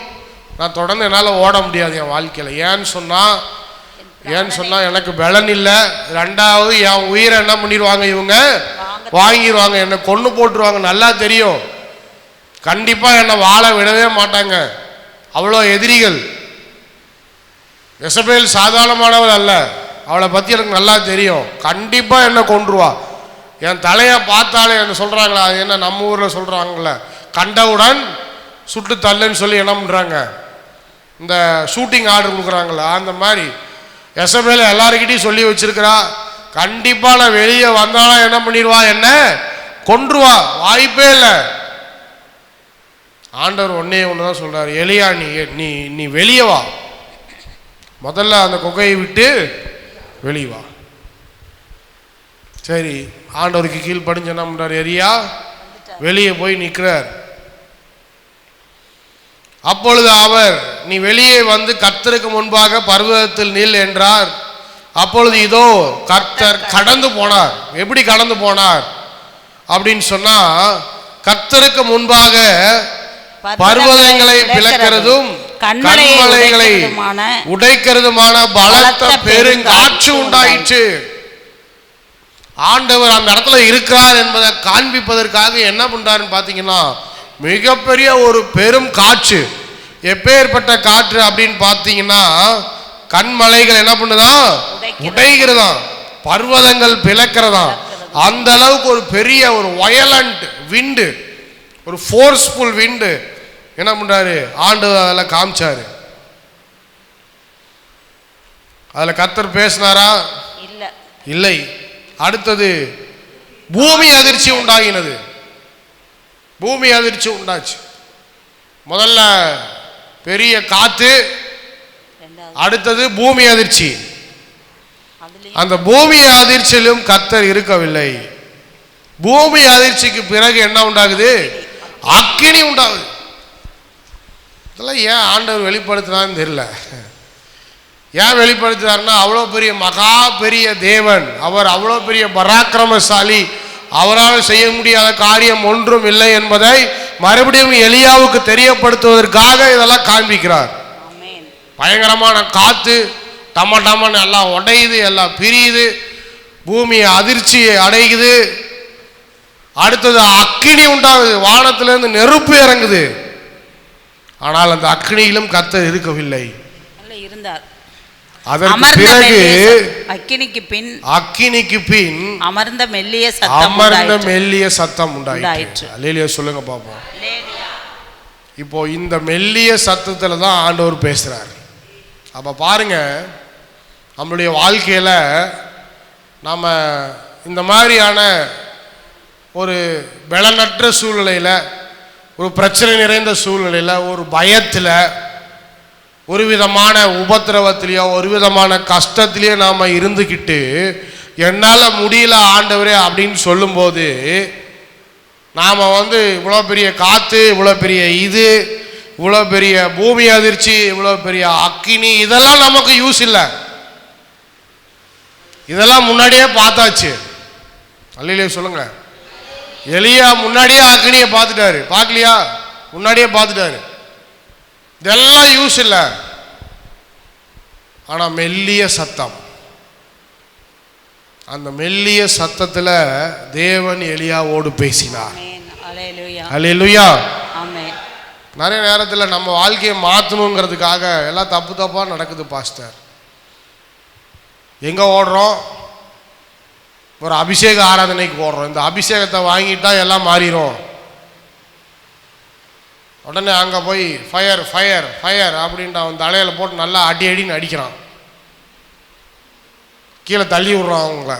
நான் தொடர்ந்து என்னால் ஓட முடியாது என் வாழ்க்கையில். ஏன்னு சொன்னால் எனக்கு பலன் இல்லை. ரெண்டாவது என் உயிரை என்ன பண்ணிடுவாங்க, இவங்க வாங்கிடுவாங்க, என்னை கொன்று போட்டுருவாங்க. நல்லா தெரியும், கண்டிப்பாக என்னை வாழ விடவே மாட்டாங்க. அவ்வளோ எதிரிகள். எசபேல் சாதாரணமானவள் அல்ல, அவளை பற்றி எனக்கு நல்லா தெரியும். கண்டிப்பாக என்னை கொன்றுவா. என் தலையை பார்த்தாலே என்ன சொல்கிறாங்களா, அது என்ன நம்ம ஊரில் சொல்கிறாங்கள, கண்டவுடன் சுட்டு தள்ளுன்னு சொல்லி என்ன பண்ணுறாங்க, இந்த ஷூட்டிங் ஆர்டர் கொடுக்குறாங்களா, அந்த மாதிரி எசபேல் எல்லாருக்கிட்டையும் சொல்லி வச்சிருக்கிறா. கண்டிப்பாக நான் வெளியே வந்தாலும் என்ன பண்ணிடுவா, என்ன கொன்றுவா, வாய்ப்பே இல்லை. ஆண்டவர் ஒன்னே ஒன்று தான் சொல்கிறார், எலியா நீ வெளியே வா, முதல்ல அந்த குகையை விட்டு வெளியே வா. சரி, ஆண்டவருக்கு கீழ்ப்படிஞ்ச என்ன பண்றார்? எலியா வெளியே போய் நிற்கிறார். அப்பொழுது அவர், நீ வெளியே வந்து கர்த்தருக்கு முன்பாக பர்வதத்தில் நில் என்றார். அப்பொழுது இதோ கர்த்தர் கடந்து போனார். எப்படி கடந்து போனார் அப்படின்னு சொன்னா, கர்த்தருக்கு முன்பாக பர்வதங்களை பிளக்கிறதும் கன்மலைகளை உடைக்கிறதுமான பலத்த பெருங்காற்று உண்டாயிற்று. ஆண்டவர் அந்த இடத்துல இருக்கிறார் என்பதை காண்பிப்பதற்காக என்ன பண்றாருன்னு பாத்தீங்கன்னா, மிகப்பெரிய ஒரு பெரும் காற்று. எப்பேற்பட்ட காற்று அப்படின்னு பார்த்தீங்கன்னா, கண்மலைகள் என்ன பண்ணுதான்? உடைகிறதா, பர்வதங்கள் பிளக்கிறதா. அந்த அளவுக்கு ஒரு பெரிய ஒரு வயலண்ட் விண்டு, ஒரு ஃபோர்ஸ்ஃபுல் விண்டு என்ன பண்றாரு? ஆண்டவர் அதில் காமிச்சாரு. அதில் கர்த்தர் பேசினாரா? இல்லை. அடுத்தது பூமி அதிர்ச்சி உண்டாகினது. பூமி அதிர்ச்சி உண்டாச்சு. முதல்ல பெரிய காத்து, அடுத்தது பூமி அதிர்ச்சி. அந்த பூமி அதிர்ச்சியிலும் கர்த்தர் இருக்கவில்லை. பூமி அதிர்ச்சிக்கு பிறகு என்ன உண்டாகுது? அக்கினி உண்டாகுது. இதெல்லாம் ஏன் ஆண்டவர் வெளிப்படுத்தினான்னு தெரியல. ஏன் வெளிப்படுத்துறாருன்னா, அவ்வளோ பெரிய மகா பெரிய தேவன் அவர், அவ்வளோ பெரிய பராக்கிரமசாலி, அவரால் செய்ய முடியாத காரியம் ஒன்றும் இல்லை என்பதை மறுபடியும் எலியாவுக்கு தெரியப்படுத்துவதற்காக இதெல்லாம் காண்பிக்கிறார். பயங்கரமான காத்து, டம டமன்னு எல்லாம் உடையுது, எல்லாம் பிரியுது, பூமி அதிர்ச்சியை அடையுது. அடுத்தது அக்கினி உண்டாகுது, வானத்திலிருந்து நெருப்பு இறங்குது. ஆனால் அந்த அக்கினியிலும் கர்த்தர் இருக்கவில்லை, இருந்தார். அதற்கு பிறகு அக்கினிக்கு பின் அமர்ந்த மெல்லிய சத்தம் உண்டாயிற்று. அல்லேலூயா சொல்லுங்க பாப்போம். இப்போ இந்த மெல்லிய சத்தத்துல தான் ஆண்டவர் பேசுறார். அப்ப பாருங்க, நம்மளுடைய வாழ்க்கையில நாம இந்த மாதிரியான ஒரு பலனற்ற சூழ்நிலையில, ஒரு பிரச்சனை நிறைந்த சூழ்நிலையில, ஒரு பயத்துல, ஒரு விதமான உபத்திரவத்திலேயோ ஒரு விதமான கஷ்டத்திலேயோ நாம் இருந்துக்கிட்டு என்னால் முடியல ஆண்டவரே அப்படின்னு சொல்லும்போது, நாம் இவ்வளோ பெரிய காற்று, இவ்வளோ பெரிய இது, இவ்வளோ பெரிய பூமி அதிர்ச்சி, இவ்வளோ பெரிய அக்கினி, இதெல்லாம் நமக்கு யூஸ் இல்லை. இதெல்லாம் முன்னாடியே பார்த்தாச்சு. அல்லேலூயா சொல்லுங்க. எலியா முன்னாடியே அக்கினியை பார்த்துட்டாரு. பார்க்கலையா? முன்னாடியே பார்த்துட்டாரு. இதெல்லாம் யூஸ் இல்லை. ஆனா மெல்லிய சத்தம், அந்த மெல்லிய சத்தத்துல தேவன் எலியாவோடு பேசினார். அல்லேலூயா. நிறைய நேரத்தில் நம்ம வாழ்க்கையை மாற்றணுங்கிறதுக்காக எல்லாம் தப்பா நடக்குது பாஸ்டர். எங்க ஓடுறோம்? ஒரு அபிஷேக ஆராதனைக்கு ஓடுறோம். இந்த அபிஷேகத்தை வாங்கிட்டா எல்லாம் மாறிடும். உடனே அங்கே போய் ஃபயர் ஃபயர் ஃபயர் அப்படின்ட்டு அவன் தலையில் போட்டு நல்லா அடின்னு அடிக்கிறான், கீழே தள்ளி விட்றான் அவங்கள.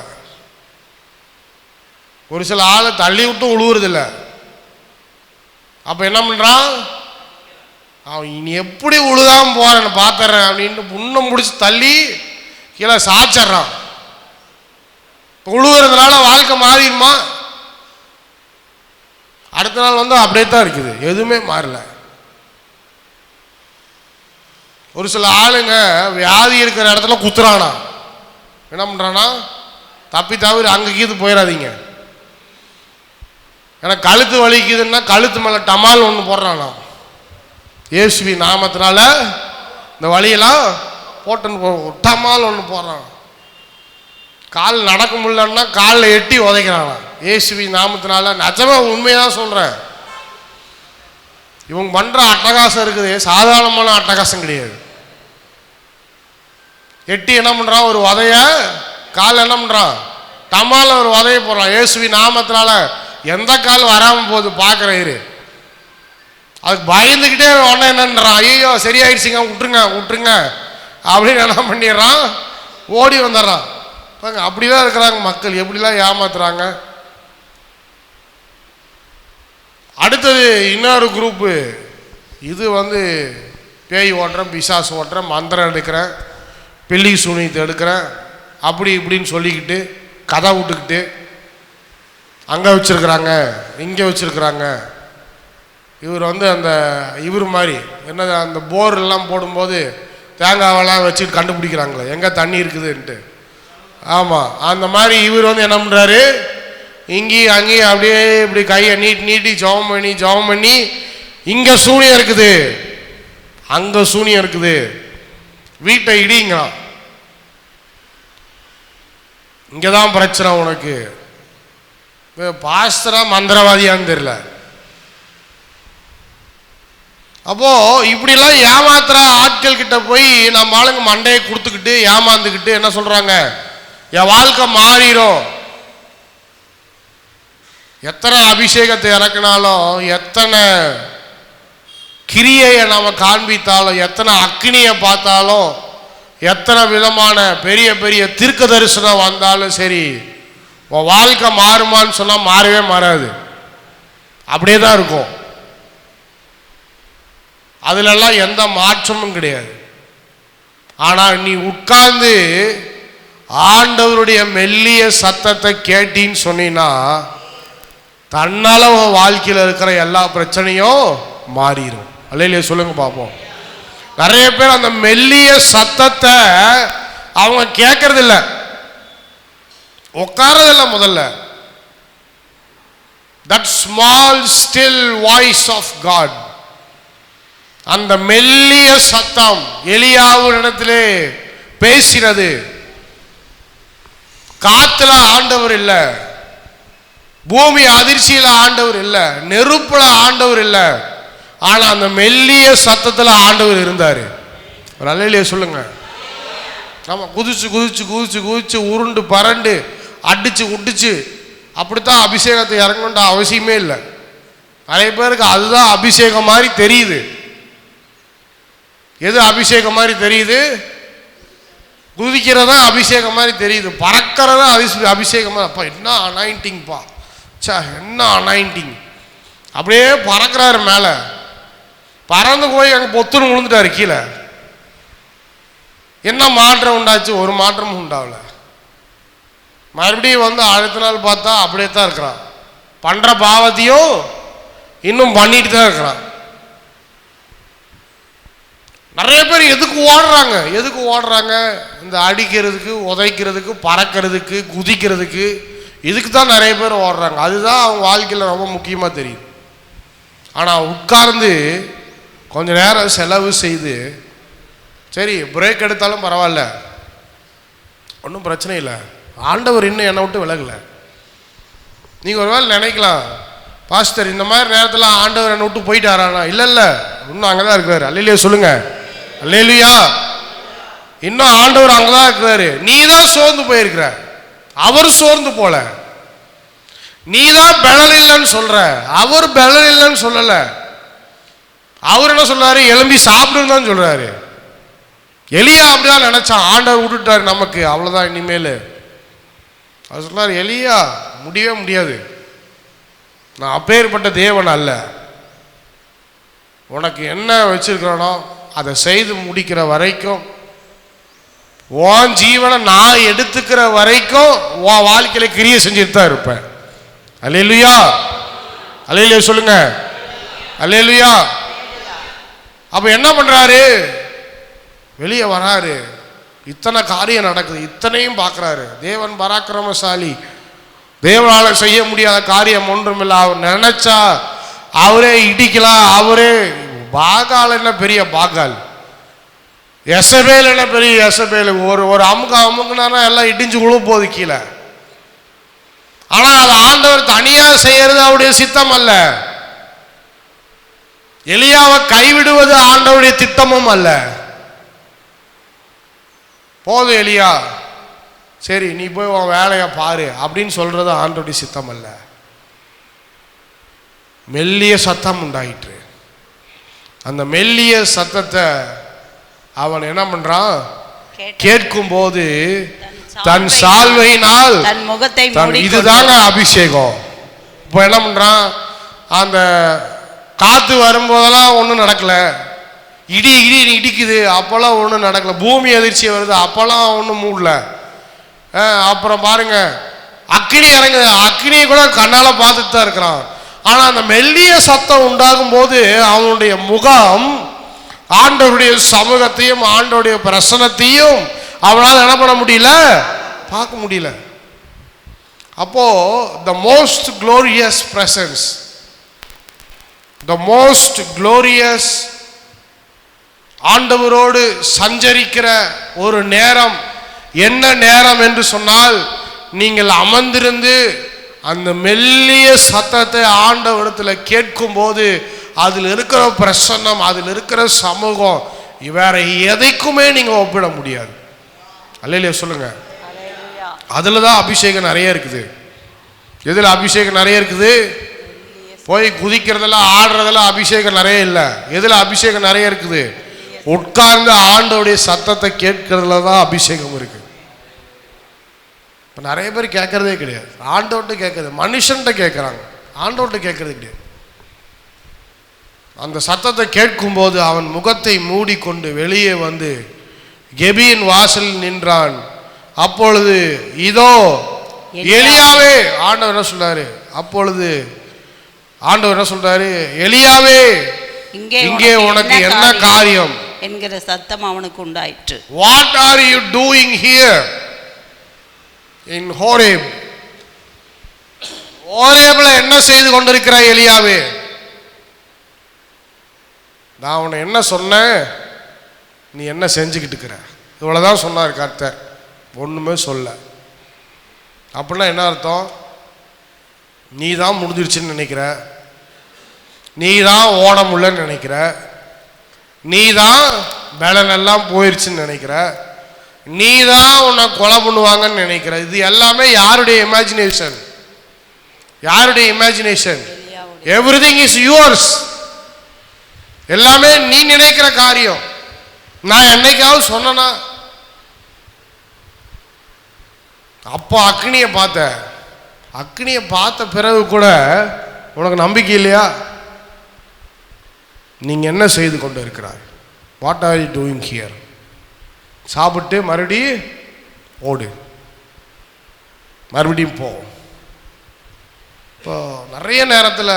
ஒரு சில ஆளை தள்ளி விட்டு உழுவுறதில்ல. அப்போ என்ன பண்ணுறான்? அவன் இனி எப்படி உழுதாம போறேன்னு பார்த்துறேன் அப்படின்ட்டு புண்ணம் முடிச்சு தள்ளி கீழே சாச்சிட்றான். உழுவுறதுனால வாழ்க்கை மாறிடுமா? அடுத்த நாள் அப்படியே தான் இருக்குது, எதுவுமே மாறல. ஒரு சில ஆளுங்க வியாதி இருக்கிற இடத்துல குத்துறானா, என்ன பண்றானா? தப்பி தவிர அங்கே கீது போயிடாதீங்க. ஏன்னா கழுத்து வலிக்குதுன்னா கழுத்து மேலே டமால் ஒன்று போடுறானா, இயேசுவி நாமத்தினால இந்த வழியெல்லாம் போட்டுன்னு டமால் ஒன்று போடுறான். கால் நடக்க முடியலன்னா காலில் எட்டி உதைக்கிறானா, இயேசுவி நாமத்தினால. நிஜமா உண்மையாக சொல்கிறேன். இவங்க பண்ணுற அட்டகாசம் இருக்குது, சாதாரணமான அட்டகாசம் கிடையாது. எட்டி என்ன பண்ணுறான்? ஒரு உதைய கால் என்ன பண்ணுறான்? டமால ஒரு உதைய போடுறான். இயேசுவி நாமத்தினால எந்த கால் வராமல் போகுது பார்க்குறேன் இரு. அதுக்கு பயந்துக்கிட்டே உடனே என்னன்றான், ஐயோ சரியாயிடுச்சுங்க விட்டுருங்க விட்டுருங்க அப்படின்னு என்ன பண்ணிடுறான், ஓடி வந்துடுறான். அப்படிதான் இருக்கிறாங்க மக்கள், எப்படிலாம் ஏமாத்துறாங்க. அடுத்தது இன்னொரு குரூப்பு, இது பேய் ஓட்டுறேன், பிசாசு ஓட்டுறேன், மந்திரம் எடுக்கிறேன், பில்லி சூனியத்தை எடுக்கிறேன் அப்படி இப்படின்னு சொல்லிக்கிட்டு கதை விட்டுக்கிட்டு அங்கே வச்சிருக்கிறாங்க இங்கே வச்சிருக்கிறாங்க. இவர் அந்த இவர் மாதிரி என்னது அந்த போர் எல்லாம் போடும்போது தேங்காவெல்லாம் வச்சுட்டு கண்டுபிடிக்கிறாங்களே எங்கே தண்ணி இருக்குதுன்ட்டு. ஆமாம், அந்த மாதிரி இவர் என்ன பண்ணுறாரு, இங்கேயும் அங்கேயும் அப்படியே இப்படி கையை நீட்டி ஜெபம் பண்ணி இங்கே சூனியம் இருக்குது அங்கே சூனியம் இருக்குது, வீட்டை இடிங்கிறான், இங்கே தான் பிரச்சனை உனக்கு. பாஸ்டரா மந்திரவாதியான்னு தெரியல. அப்போ இப்படிலாம் ஏமாத்துற ஆட்கள் கிட்ட போய் நம்ம ஆளுங்க மண்டையை கொடுத்துக்கிட்டு ஏமாந்துக்கிட்டு என்ன சொல்றாங்க, என் வாழ்க்கை மாறிடும். எத்தனை அபிஷேகத்தை இறக்கினாலும், எத்தனை கிரியையை நம்ம காண்பித்தாலும், எத்தனை அக்னியை பார்த்தாலும், எத்தனை விதமான பெரிய பெரிய தீர்க்க தரிசனம் வந்தாலும் சரி, உன் வாழ்க்கை மாறுமான்னு சொன்னால் மாறவே மாறாது, அப்படியே தான் இருக்கும். அதுலெல்லாம் எந்த மாற்றமும் கிடையாது. ஆனால் நீ உட்கார்ந்து ஆண்டவருடைய மெல்லிய சத்தத்தை கேட்டின்னு சொன்னீன்னா தன்னால உன் வாழ்க்கையில் இருக்கிற எல்லா பிரச்சனையும் மாறிடும். அல்லையிலே சொல்லுங்க பார்ப்போம். நிறைய பேர் அந்த மெல்லிய சத்தத்தை அவங்க கேட்கறது இல்லை, உட்காரதில்லை. முதல்ல that small still voice of God, அந்த மெல்லிய சத்தம் எலியாவினிடத்திலே பேசினது. காத்துல ஆண்டவர் இல்லை, பூமி அதிர்ச்சியில ஆண்டவர் இல்லை, நெருப்புல ஆண்டவர் இல்லை, ஆனா அந்த மெல்லிய சத்தத்துல ஆண்டவர் இருந்தாரு. அல்லேலூயா சொல்லுங்க. ஆமா, குதிச்சு குதிச்சு குதிச்சு குதிச்சு உருண்டு பரண்டு அடிச்சு உடிச்சு அப்படித்தான் அபிஷேகத்தை இறங்கணுன்ற அவசியமே இல்லை. நிறைய பேருக்கு அதுதான் அபிஷேகம் மாதிரி தெரியுது. எது அபிஷேகம் மாதிரி தெரியுது? குதிக்கிறதா அபிஷேகம் மாதிரி தெரியுது, பறக்கிறதா அபிஷேகம். அப்பா என்ன அனாயிண்டிங்ப்பா, சா என்ன அனாயிண்டிங். அப்படியே பறக்கிறாரு மேலே, பறந்து போய் அங்கே பொத்துன்னு விழுந்துட்டாரு கீழே. என்ன மாற்றம் உண்டாச்சு? ஒரு மாற்றமும் உண்டாகல. மறுபடியும் அடுத்த நாள் பார்த்தா அப்படியே தான் இருக்கிறான், பண்ணுற பாவத்தையும் இன்னும் பண்ணிட்டு தான் இருக்கிறான். நிறைய பேர் எதுக்கு ஓடுறாங்க? இந்த அடிக்கிறதுக்கு, உதைக்கிறதுக்கு, பறக்கிறதுக்கு, குதிக்கிறதுக்கு, இதுக்கு தான் நிறைய பேர் ஓடுறாங்க. அதுதான் அவங்க வாழ்க்கையில் ரொம்ப முக்கியமாக தெரியுது. ஆனால் உட்கார்ந்து கொஞ்ச நேரம் செலவு செய்து, சரி பிரேக் எடுத்தாலும் பரவாயில்ல, ஒன்றும் பிரச்சனை இல்லை, ஆண்டவர் இன்னும் என்னை விட்டு விலகலை. நீங்கள் ஒரு வேளை நினைக்கலாம், பாஸ்டர் இந்த மாதிரி நேரத்தில் ஆண்டவர் என்னை விட்டு போயிட்டாரானா? இல்லை, இன்னும் அங்கே தான் இருக்கிறாரு. அல்லேலூயா சொல்லுங்க. அல்லேலூயா. இன்னும் ஆண்டவர் அங்கே தான் இருக்கிறாரு. நீ தான் சோர்ந்து போயிருக்கிற, அவர் சோர்ந்து போல. நீ தான் பெலல் இல்லைன்னு சொல்ற, அவர் பெலல் இல்லைன்னு சொல்லலை. அவர் என்ன சொல்றாரு? எலும்பி சாப்பிடுன்னு தான் சொல்றாரு. எலியா அப்படிதான் நினைச்சான், ஆண்டவர் விட்டுட்டாரு நமக்கு, அவ்வளோதான் இனிமேல். அவர் சொல்றாரு, எலியா முடியவே முடியாது, நான் அப்பேற்பட்ட தேவன் அல்ல. உனக்கு என்ன வச்சிருக்கிறனோ அதை செய்து முடிக்கிற வரைக்கும், உன் ஜீவனை நான் எடுத்துக்கிற வரைக்கும் உன் வாழ்க்கையில கிரியை செஞ்சுட்டு தான் இருப்பேன். அல்லேலூயா. அல்லேலூயா சொல்லுங்க. அல்லேலூயா. அப்ப என்ன பண்றாரு? வெளியே வராரு, இத்தனை காரியம் நடக்குது, இத்தனையும் பார்க்குறாரு. தேவன் பராக்கிரமசாலி, தேவனால செய்ய முடியாத காரியம் ஒன்றுமில்லை. அவர் நினைச்சா அவரே இடிக்கலாம். அவரே பாகால் என்ன பெரிய பாகால், எசபேல் என்ன பெரிய எசபேல். ஒரு அமுக்குனா எல்லாம் இடிஞ்சு விழ போகுது கீழே. ஆனால் அது ஆண்டவர் தனியா செய்யறது அவருடைய சித்தம் அல்ல. எலியாவை கைவிடுவது ஆண்டவருடைய திட்டமும் அல்ல. போதும் எலியா, சரி நீ போய் உன் வேலையை பாரு அப்படின்னு சொல்றது ஆண்டவருடைய சித்தம் அல்ல. மெல்லிய சத்தம் உண்டாயிற்று. அந்த மெல்லிய சத்தத்தை அவன் என்ன பண்றான்? கேட்கும் போது தன் சால்வையினால் தன் முகத்தை, இதுதாங்க அபிஷேகம். இப்போ என்ன பண்றான்? அந்த காத்து வரும்போதெல்லாம் ஒன்றும் நடக்கல, இடி இடிக்குது, அப்போல்லாம் ஒன்றும் நடக்கல. பூமி அதிர்ச்சி வருது, அப்போல்லாம் ஒன்றும் மூடல. அப்புறம் பாருங்க, அக்கினி இறங்குது, அக்கினியை கூட கண்ணால் பார்த்துட்டு தான் இருக்கிறான். ஆனால் அந்த மெல்லிய சத்தம் உண்டாகும் போது அவனுடைய முகம் ஆண்டவருடைய சமூகத்தையும் ஆண்டவருடைய பிரசனத்தையும் அவனால் என்ன பண்ண முடியல, பார்க்க முடியல. அப்போ the most glorious presence, the most glorious ஆண்டவரோடு சஞ்சரிக்கிற ஒரு நேரம் என்ன நேரம் என்று சொன்னால், நீங்கள் அமர்ந்திருந்து அந்த மெல்லிய சத்தத்தை ஆண்டவரிடத்தில் கேட்கும் போது அதில் இருக்கிற பிரசன்னம், அதில் இருக்கிற சமூகம் வேற எதைக்குமே நீங்க ஒப்பிட முடியாது. அல்லேலூயா சொல்லுங்க. அதுல தான் அபிஷேகம் நிறைய இருக்குது. எதுல அபிஷேகம் நிறைய இருக்குது? போய் குதிக்கிறதெல்லாம் ஆடுறதெல்லாம் அபிஷேகம் நிறைய இல்லை. எதுல அபிஷேகம் நிறைய இருக்குது? உட்கார்ந்து ஆண்டவருடைய சத்தத்தை கேட்கறதுல தான் அபிஷேகம் இருக்கு. இப்போ நிறைய பேர் கேட்கறதே கிடையாது. ஆண்டவர்கிட்ட கேட்கறது, மனுஷன்கிட்ட கேட்குறாங்க, ஆண்டவர்கிட்ட கேட்கறது கிடையாது. அந்த சத்தத்தை கேட்கும்போது அவன் முகத்தை மூடிக்கொண்டு வெளியே வந்து கெபியின் வாசலில் நின்றான். அப்பொழுது இதோ எலியாவே, ஆண்டவர் என்ன சொல்றாரு? அப்பொழுது ஆண்டவர் என்ன சொல்றாரு? எலியாவே, இங்கே உனக்கு என்ன காரியம் என்கிற சத்தம் அவனுக்கு உண்டாயிற்று. What are you doing here in Horeb? ஓரேப்ல என்ன செய்து கொண்டிருக்கிறாய் எலியாவே? நான் உன்னை என்ன சொன்னேன், நீ என்ன செஞ்சுக்கிட்டு இருக்கிற? இவ்வளவுதான் சொன்னார் கர்த்தர், ஒண்ணுமே சொல்ல. அப்படின்னா என்ன அர்த்தம்? நீ தான் முடிஞ்சிருச்சுன்னு நினைக்கிற, நீ தான் ஓட முடியலன்னு நினைக்கிற, நீ தான் பலனெல்லாம் போயிடுச்சுன்னு நினைக்கிற, நீ தான் உன்னை கொலை பண்ணுவாங்கன்னு நினைக்கிற. இது எல்லாமே யாருடைய இமேஜினேஷன்? யாருடைய இமேஜினேஷன்? Everything is yours. எல்லாமே நீ நினைக்கிற காரியம். நான் என்னைக்காவது சொன்னா? அப்போ அக்னியை பார்த்த, அக்னியை பார்த்த பிறகு கூட உனக்கு நம்பிக்கை இல்லையா? நீங்க என்ன செய்து கொண்டு இருக்கிறார்? What are you doing here? சாப்பிட்டு மறுபடியும் ஓடு, மறுபடியும் போ. இப்போ நிறைய நேரத்தில்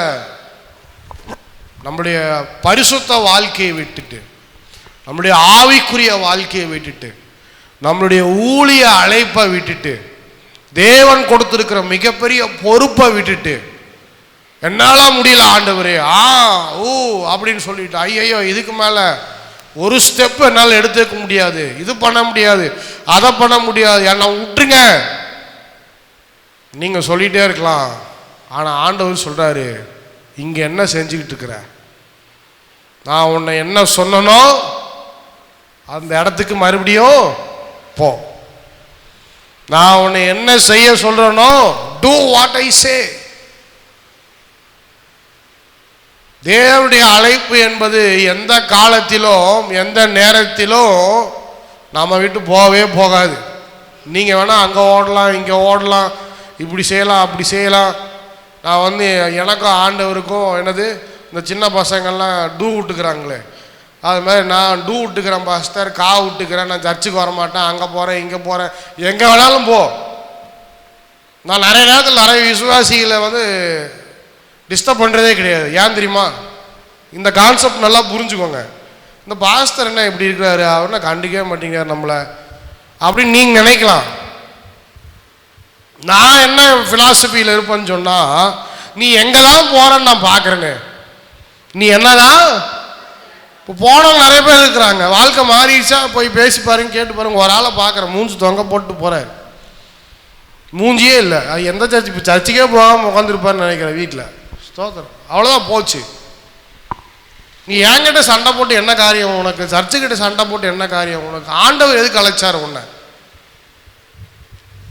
நம்முடைய பரிசுத்த வாழ்க்கையை விட்டுட்டு, நம்முடைய ஆவிக்குரிய வாழ்க்கையை விட்டுட்டு, நம்மளுடைய ஊழிய அழைப்பை விட்டுட்டு, தேவன் கொடுத்திருக்கிற மிகப்பெரிய பொறுப்பை விட்டுட்டு, என்னால முடியல ஆண்டவரே, ஊ அப்படின்னு சொல்லிட்டு, ஐயோ இதுக்கு மேல ஒரு ஸ்டெப் என்னால் எடுத்துக்க முடியாது, இது பண்ண முடியாது, அதை பண்ண முடியாது, என்ன விட்டுருங்க நீங்க சொல்லிட்டே இருக்கலாம். ஆனா ஆண்டவர் சொல்றாரு, இங்க என்ன செஞ்சுக்கிட்டு இருக்கிற? நான் உன்னை என்ன சொன்னனோ அந்த இடத்துக்கு மறுபடியும் போ. நான் உன்னை என்ன செய்ய சொல்றேனோ, do what I say. தேவனுடைய அழைப்பு என்பது எந்த காலத்திலும் எந்த நேரத்திலும் நாம விட்டு போகவே போகாது. நீங்க வேணா அங்க ஓடலாம், இங்க ஓடலாம், இப்படி செய்யலாம், அப்படி செய்யலாம். நான் வந்து எனக்கும் ஆண்டவருக்கும் என்னது, இந்த சின்ன பசங்கள்லாம் டூ விட்டுக்கிறாங்களே, அது மாதிரி நான் டூ விட்டுக்கிறேன் பாஸ்டர், கா விட்டுக்கிறேன், நான் சர்ச்சுக்கு வரமாட்டேன், அங்கே போகிறேன், இங்கே போகிறேன், எங்கே வேணாலும் போ. நான் நிறைய நேரத்தில் நிறைய விசுவாசிகளை வந்து டிஸ்டர்ப் பண்ணுறதே கிடையாது. ஏன் தெரியுமா? இந்த கான்செப்ட் நல்லா புரிஞ்சுக்கோங்க. இந்த பாஸ்டர் என்ன இப்படி இருக்கிறாரு, அவர்னா கண்டிக்கவே மாட்டேங்கிறார் நம்மளை அப்படின்னு நீங்கள் நினைக்கலாம். நான் என்ன ஃபிலாசபியில் இருப்பேன்னு சொன்னால், நீ எங்கெல்லாம் போகிறன்னு நான் பார்க்குறேன்னு. நீ என்னதான் இப்போ போனவங்க நிறைய பேர் இருக்கிறாங்க, வாழ்க்கை மாறிடுச்சா போய் பேசி பாருங்க, கேட்டு பாருங்க. ஒரு ஆளை பார்க்குறேன், மூஞ்சி தொங்க போட்டு போகிறார், மூஞ்சியே இல்லை. எந்த சர்ச்சு, இப்போ சர்ச்சுக்கே போகாமல் உட்காந்துருப்பாருன்னு நினைக்கிறேன் வீட்டில். ஸ்தோத்திரம், அவ்வளோதான் போச்சு. நீ என்கிட்ட சண்டை போட்டு என்ன காரியம் உனக்கு? சர்ச்சுக்கிட்ட சண்டை போட்டு என்ன காரியம் உனக்கு? ஆண்டவர் எதுக்கு அழைச்சார் உன்னை?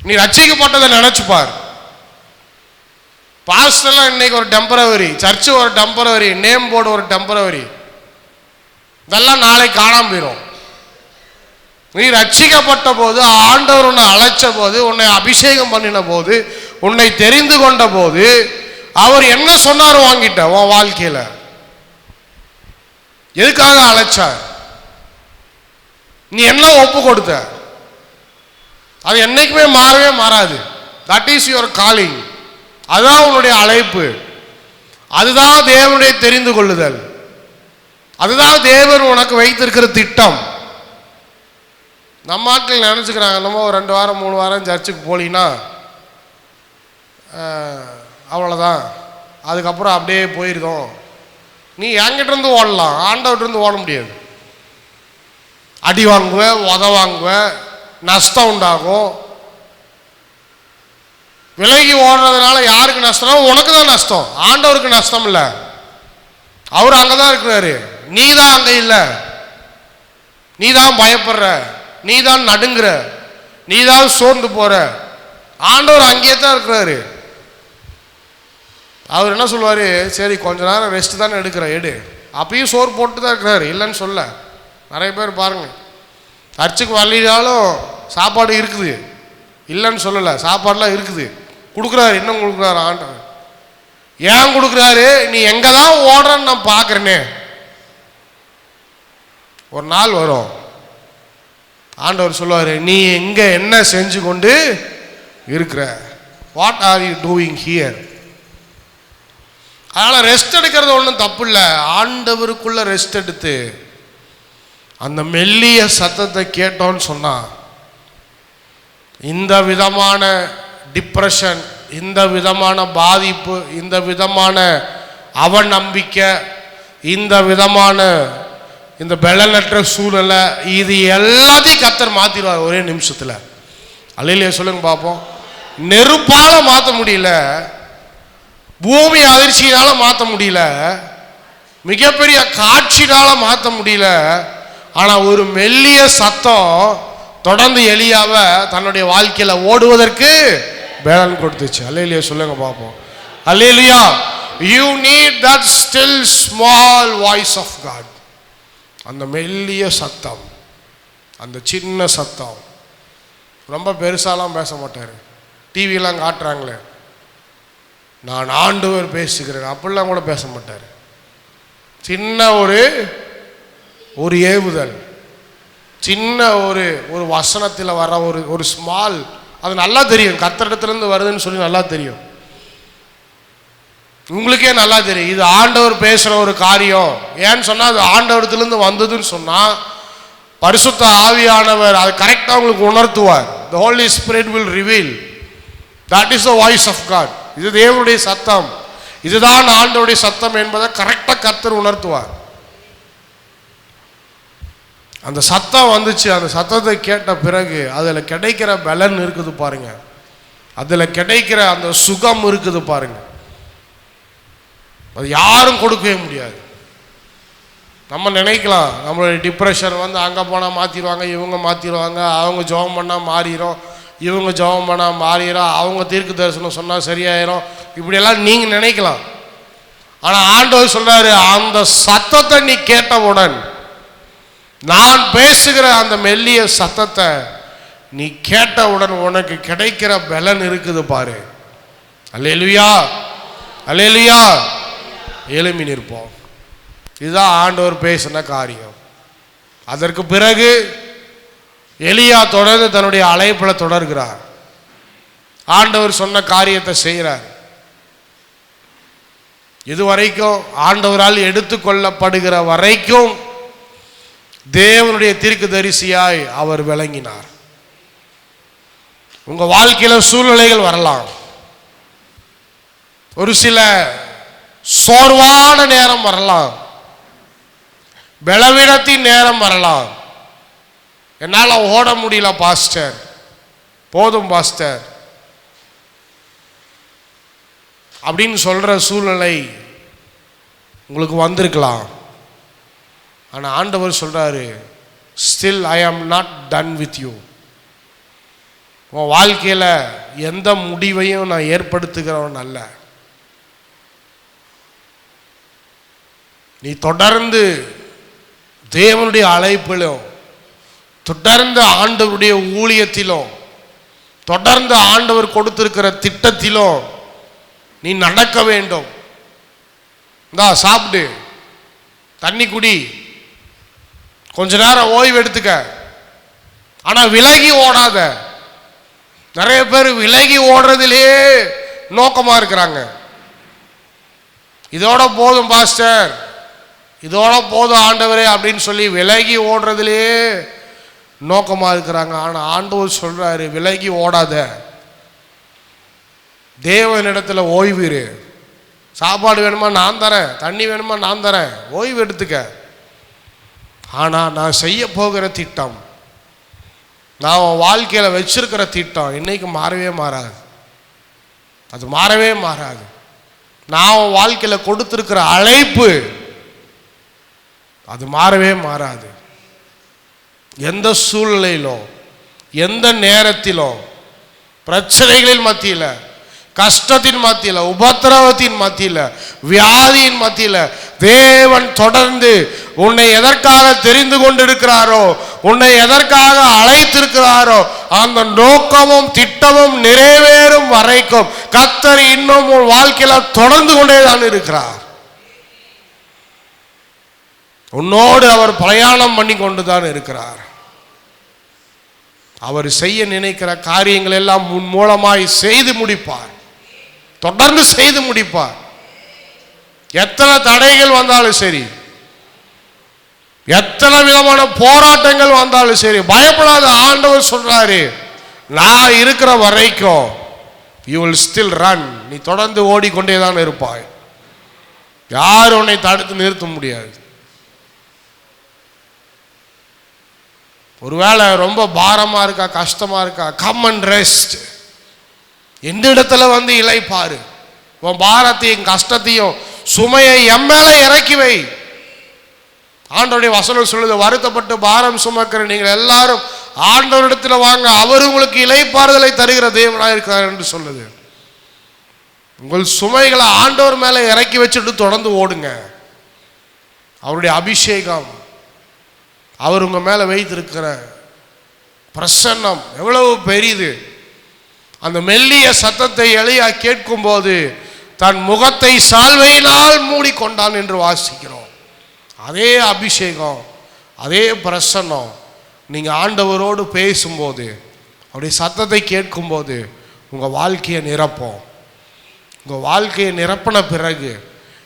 நீ ரட்சிக்கப்பட்டதை நினைச்சுப்பார். பாஸ்டர்லாம் இன்னைக்கு ஒரு டெம்பரவரி, சர்ச்சு ஒரு டெம்பரவரி, நேம் போர்டு ஒரு டெம்பரவரி, இதெல்லாம் நாளைக்கு காணாம போயிடும். நீ ரட்சிக்கப்பட்ட போது, ஆண்டவர் உன்னை அழைச்ச போது, உன்னை அபிஷேகம் பண்ணின போது, உன்னை தெரிந்து கொண்ட போது அவர் என்ன சொன்னார் வாங்கிட்ட உன் வாழ்க்கையில? எதுக்காக அழைச்சார்? நீ என்ன ஒப்பு கொடுத்த? அது என்னைக்குமே மாறவே மாறாது. That is your calling. அதுதான் உன்னுடைய அழைப்பு. அதுதான் தேவனுடைய தெரிந்து கொள்ளுதல். அதுதான் தேவன் உனக்கு வைத்திருக்கிற திட்டம். நம்ம ஆட்கள் நினச்சிக்கிறாங்க, நம்ம ஒரு 2 வாரம் 3 வாரம் சர்ச்சுக்கு போலின்னா அவ்வளோதான், அதுக்கப்புறம் அப்படியே போயிருந்தோம். நீ என்கிட்ட இருந்து ஓடலாம், ஆண்டவர்கிட்ட இருந்து ஓட முடியாது. அடி வாங்குவ, உத வாங்குவ, நஷ்டம் உண்டாகும். விலகி ஓடுறதுனால யாருக்கு நஷ்டம்? உனக்கு தான் நஷ்டம், ஆண்டவருக்கு நஷ்டம் இல்லை. அவர் அங்கே தான் இருக்கிறாரு, நீ தான் அங்கே இல்லை. நீ தான் பயப்படுற, நீ தான் நடுங்குற, நீ தான் சோர்ந்து போற. ஆண்டவர் அங்கேயே தான் இருக்கிறாரு. அவர் என்ன சொல்லுவார்? சரி கொஞ்ச நேரம் ரெஸ்ட் தானே எடுக்கிற, எடு. அப்பயும் சோறு போட்டு தான் இருக்கிறாரு, இல்லைன்னு சொல்ல. நிறைய பேர் பாருங்கள், சர்ச்சுக்கு வரலினாலும் சாப்பாடு இருக்குது, இல்லைன்னு சொல்லலை, சாப்பாடுலாம் இருக்குது, கொடுக்குறாரு, இன்னும் கொடுக்குறாரு ஆண்டவர். ஏன் கொடுக்குறாரு? நீ எங்கே தான் ஓடுறன்னு நான் பார்க்குறேனே. ஒரு நாள் வரும், ஆண்டவர் சொல்லுவார், நீ எங்கே என்ன செஞ்சு கொண்டு இருக்கிற? What are you doing here? அதனால் ரெஸ்ட் எடுக்கிறது ஒன்றும் தப்பு இல்லை. ஆண்டவருக்குள்ள ரெஸ்ட் எடுத்து அந்த மெல்லிய சத்தத்தை கேட்டோன்னு சொன்னால் இந்த விதமான டிப்ரெஷன், இந்த விதமான பாதிப்பு, இந்த விதமான அவநம்பிக்கை, இந்த விதமான இந்த பலனற்ற சூழ்நிலை, இது எல்லாத்தையும் கர்த்தர் மாற்றிடுவார் ஒரே நிமிஷத்தில். அல்லேலூயா சொல்லுங்க பார்ப்போம். நெருப்பால் மாற்ற முடியல, பூமி அதிர்ச்சியினால மாற்ற முடியல, மிகப்பெரிய காட்சினால மாற்ற முடியல. ஆனால் ஒரு மெல்லிய சத்தம் தொடர்ந்து எலியாவை தன்னுடைய வாழ்க்கையில் ஓடுவதற்கு பலன் கொடுத்துச்சு. அல்லேலூயா சொல்லுங்க பார்ப்போம். அல்லேலூயா. You need that still small voice of God. அந்த மெல்லிய சத்தம், அந்த சின்ன சத்தம். ரொம்ப பெருசாலாம் பேச மாட்டார். டிவிலாம் காட்டுறாங்களே, நான் ஆண்டவர் பேசுகிறேன், அப்படிலாம் கூட பேச மாட்டார். சின்ன ஒரு ஏவுதல், சின்ன ஒரு வசனத்தில் வர ஒரு ஸ்மால், அது நல்லா தெரியும், கர்த்தரிடத்திலிருந்து வருதுன்னு சொல்லி நல்லா தெரியும். உங்களுக்கே நல்லா தெரியும் இது ஆண்டவர் பேசுகிற ஒரு காரியம். ஏன்னு சொன்னால் அது ஆண்டவரத்திலிருந்து வந்ததுன்னு சொன்னால் பரிசுத்த ஆவியானவர் அது கரெக்டாக உங்களுக்கு உணர்த்துவார். The Holy Spirit will reveal. That is the voice of God. இது தேவனுடைய சத்தம், இதுதான் ஆண்டவருடைய சத்தம் என்பதை கரெக்டாக கர்த்தர் உணர்த்துவார். அந்த சத்தம் வந்துச்சு, அந்த சத்தத்தை கேட்ட பிறகு அதில் கிடைக்கிற பலன் இருக்குது பாருங்க, அதில் கிடைக்கிற அந்த சுகம் இருக்குது பாருங்க, அது யாரும் கொடுக்கவே முடியாது. நம்ம நினைக்கலாம் நம்மளுடைய டிப்ரெஷன் வந்து அங்கே போனால் மாற்றிடுவாங்க, இவங்க மாற்றிடுவாங்க, அவங்க ஜெபம் பண்ணால் மாறிடும், இவங்க ஜெபம் பண்ணால் மாறிடும், அவங்க தீர்க்க தரிசனம் சொன்னால் சரியாயிரும், இப்படியெல்லாம் நீங்கள் நினைக்கலாம். ஆனால் ஆண்டவர் சொல்றாரு, அந்த சத்தத்தை நீ கேட்டவுடன், நான் பேசுகிற அந்த மெல்லிய சத்தத்தை நீ கேட்டவுடன் உனக்கு கிடைக்கிற பலன் இருக்குது பாரு. அல்லேலூயா, அல்லேலூயா. எழும்பி நிற்போம். இதுதான் ஆண்டவர் பேசின காரியம். அதற்கு பிறகு எலியா தொடர்ந்து தன்னுடைய அழைப்பில் தொடர்கிறார். ஆண்டவர் சொன்ன காரியத்தை செய்கிறார். இதுவரைக்கும் ஆண்டவரால் எடுத்துக்கொள்ளப்படுகிற வரைக்கும் தேவனுடைய தீர்க்கதரிசியாய் அவர் விளங்கினார். உங்க வாழ்க்கையில சூழ்நிலைகள் வரலாம், ஒரு சில சோர்வான நேரம் வரலாம், பலவீனத்தின் நேரம் வரலாம். என்னால் ஓட முடியல பாஸ்டர், போதும் பாஸ்டர் அப்படின்னு சொல்ற சூழ்நிலை உங்களுக்கு வந்திருக்கலாம். ஆனால் ஆண்டவர் சொல்றாரு, still I am not done with you. உன் வாழ்க்கையில் எந்த முடிவையும் நான் ஏற்படுத்துகிறவன் அல்ல. நீ தொடர்ந்து தேவனுடைய அழைப்பிலும், தொடர்ந்து ஆண்டவருடைய ஊழியத்திலும், தொடர்ந்து ஆண்டவர் கொடுத்திருக்கிற திட்டத்திலும் நீ நடக்க வேண்டும். இந்தா சாப்பிடு, தண்ணி குடி, கொஞ்ச நேரம் ஓய்வு எடுத்துக்க. ஆனா விலகி ஓடாத. நிறைய பேர் விலகி ஓடுறதிலே நோக்கமா இருக்கிறாங்க. இதோட போதும் பாஸ்டர், இதோட போதும் ஆண்டவரே அப்படின்னு சொல்லி விலகி ஓடுறதிலே நோக்கமா இருக்கிறாங்க. ஆனா ஆண்டவர் சொல்றாரு, விலகி ஓடாத, தேவனிடத்துல ஓய்வு. சாப்பாடு வேணுமா நான் தரேன், தண்ணி வேணுமா நான் தரேன், ஓய்வு எடுத்துக்க. ஆனா நான் செய்ய போகிற திட்டம், நான் உன் வாழ்க்கையில வச்சிருக்கிற திட்டம் இன்னைக்கு மாறவே மாறாது. அது மாறவே மாறாது. நான் உன் வாழ்க்கையில கொடுத்திருக்கிற அழைப்பு அது மாறவே மாறாது. எந்த சூழ்நிலையிலும், எந்த நேரத்திலும், பிரச்சனைகளின் மத்தியில், கஷ்டத்தின் மத்தியில், உபத்திரவத்தின் மத்தியில், வியாதியின் மத்தியில் தேவன் தொடர்ந்து உன்னை எதற்காக தெரிந்து கொண்டிருக்கிறாரோ, உன்னை எதற்காக அழைத்திருக்கிறாரோ, அந்த நோக்கமும் திட்டமும் நிறைவேறும் வரைக்கும் கர்த்தர் இன்னும் உன் வாழ்க்கையில தொடர்ந்து கொண்டேதான் இருக்கிறார். உன்னோடு அவர் பிரயாணம் பண்ணி கொண்டுதான் இருக்கிறார். அவர் செய்ய நினைக்கிற காரியங்கள் எல்லாம் முன் மூலமாய் செய்து முடிப்பார். தொடர்ந்து செய்து முடிப்பார். எத்தனை தடைகள் வந்தாலும் சரி, எத்தனை விதமான போராட்டங்கள் வந்தாலும் சரி, பயப்படாத. ஆண்டவர் சொல்றாரு, நான் இருக்கிற வரைக்கும் you will still run. நீ தொடர்ந்து ஓடிக்கொண்டேதான் இருப்பாய். யாரும் உன்னை தடுத்து நிறுத்த முடியாது. ஒருவேளை ரொம்ப பாரமா இருக்கா, கஷ்டமா இருக்கா, கம் அண்ட் ரெஸ்ட். எந்த இடத்துல வந்து இளைப்பாரு. உன் பாரத்தையும் கஷ்டத்தையும் சுமையை என் மேல இறக்கி வை. ஆண்டவருடைய வசனம் சொல்லுது, வருத்தப்பட்டு பாரம் சுமக்கிற நீங்கள் எல்லாரும் ஆண்டவரிடத்தில் வாங்க, அவர் உங்களுக்கு இளைப்பாறுதலை தருகிற தேவனாக இருக்கிறார் என்று சொல்லுது. உங்கள் சுமைகளை ஆண்டவர் மேல இறக்கி வச்சுட்டு தொடர்ந்து ஓடுங்க. அவருடைய அபிஷேகம், அவர் உங்க மேல வைத்திருக்கிற பிரசன்னம் எவ்வளவு பெரியது. அந்த மெல்லிய சத்தத்தை எளியா கேட்கும் போது தன் முகத்தை சால்வையினால் மூடிக்கொண்டான் என்று வாசிக்கிறோம். அதே அபிஷேகம், அதே பிரசன்னம் நீங்க ஆண்டவரோடு பேசும்போது, அவருடைய சத்தத்தை கேட்கும்போது உங்க வாழ்க்கையை நிரப்போம். உங்க வாழ்க்கையை நிரப்பின பிறகு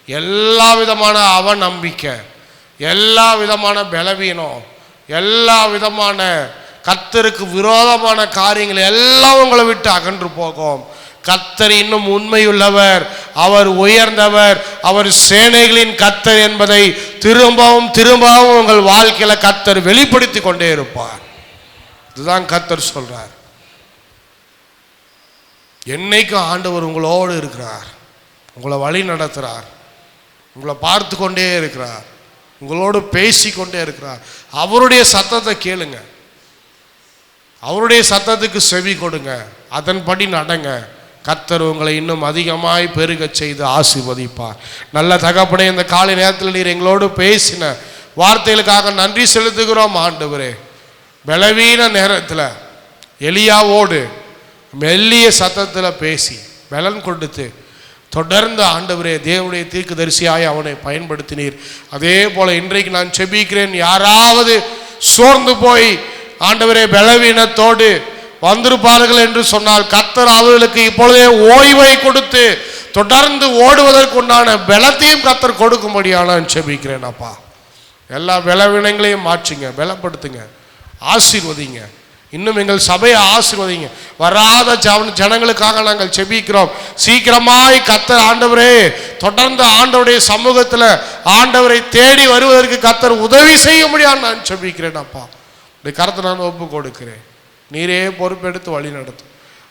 எல்லா விதமான அவநம்பிக்கை, எல்லா விதமான பலவீனம், எல்லா விதமான கர்த்தருக்கு விரோதமான காரியங்கள் எல்லாம் உங்களை விட்டு அகன்று போகும். கர்த்தர் இன்னும் உண்மையுள்ளவர், அவர் உயர்ந்தவர், அவர் சேனைகளின் கர்த்தர் என்பதை திரும்பவும் திரும்பவும் உங்கள் வாழ்க்கையில கர்த்தர் வெளிப்படுத்தி கொண்டே இருப்பார். இதுதான் கர்த்தர் சொல்றார். என்னைக்கும் ஆண்டவர் உங்களோடு இருக்கிறார், உங்களை வழி நடத்துறார், உங்களை பார்த்து கொண்டே இருக்கிறார், உங்களோடு பேசிக்கொண்டே இருக்கிறார். அவருடைய சத்தத்தை கேளுங்க, அவருடைய சத்தத்துக்கு செவி கொடுங்க, அதன்படி நடங்க. கர்த்தர் உங்களை இன்னும் அதிகமாய் பெருக செய்து ஆசீர்வதிப்பார். நல்ல தகப்பனே, இந்த காலை நேரத்தில் நீர் எங்களோடு பேசின வார்த்தைகளுக்காக நன்றி செலுத்துகிறோம் ஆண்டவரே. பலவீன நேரத்தில் எலியாவோடு மெல்லிய சத்தத்தில் பேசி பலன் கொடுத்து தொடர்ந்து ஆண்டவரே தேவனுடைய தீர்க்கதரிசியாய் அவனை பயன்படுத்தினீர். அதே போல இன்றைக்கு நான் செபிக்கிறேன், யாராவது சோர்ந்து போய் ஆண்டவரே பலவீனத்தோடு வந்திருப்பார்கள் என்று சொன்னால் கர்த்தர் அவர்களுக்கு இப்பொழுதே ஓய்வை கொடுத்து தொடர்ந்து ஓடுவதற்குண்டான பலத்தையும் கர்த்தர் கொடுக்கும்படியான நான் செபிக்கிறேன். அப்பா, எல்லா பலவீனங்களையும் மாற்றுங்க, பலப்படுத்துங்க, ஆசீர்வதிங்க. இன்னும் எங்கள் சபையை ஆசீர்வதிங்க. வராத ஜனங்களுக்காக நாங்கள் செபிக்கிறோம். சீக்கிரமாய் கர்த்தர் ஆண்டவரே தொடர்ந்து ஆண்டவருடைய சமூகத்தில் ஆண்டவரை தேடி வருவதற்கு கர்த்தர் உதவி செய்ய முடியாது நான் செபிக்கிறேன். அப்பா, இந்த கருத்தை நான் ஒப்பு கொடுக்கிறேன். நீரே பொறுப்பெடுத்து வழி நடத்தும்.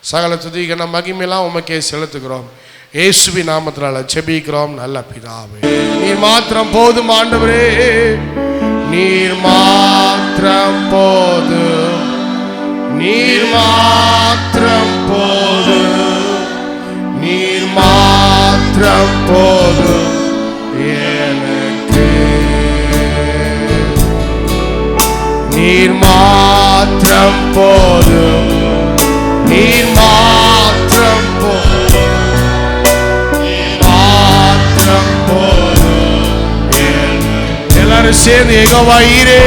சகல துதிகன மகிமையெல்லாம் உமக்கே செலுத்துகிறோம். இயேசுவி நாமத்தினால செபிக்கிறோம் நல்ல பிதாவே. நீர் மாத்திரம் போதும் ஆண்டவரே, நீர் மாத்திரம் போதும், நீர் மாத்திரம் போதும், நீர் மாத்திரம் போதும் எனக்கு. நீர் மாத்திரம் போதும், நீர் மாத்திரம் போதும், நீர் மாத்திரம் போதும். எல்லாரும் எல்லாரும் சேர்ந்து யெகோவாயீரே,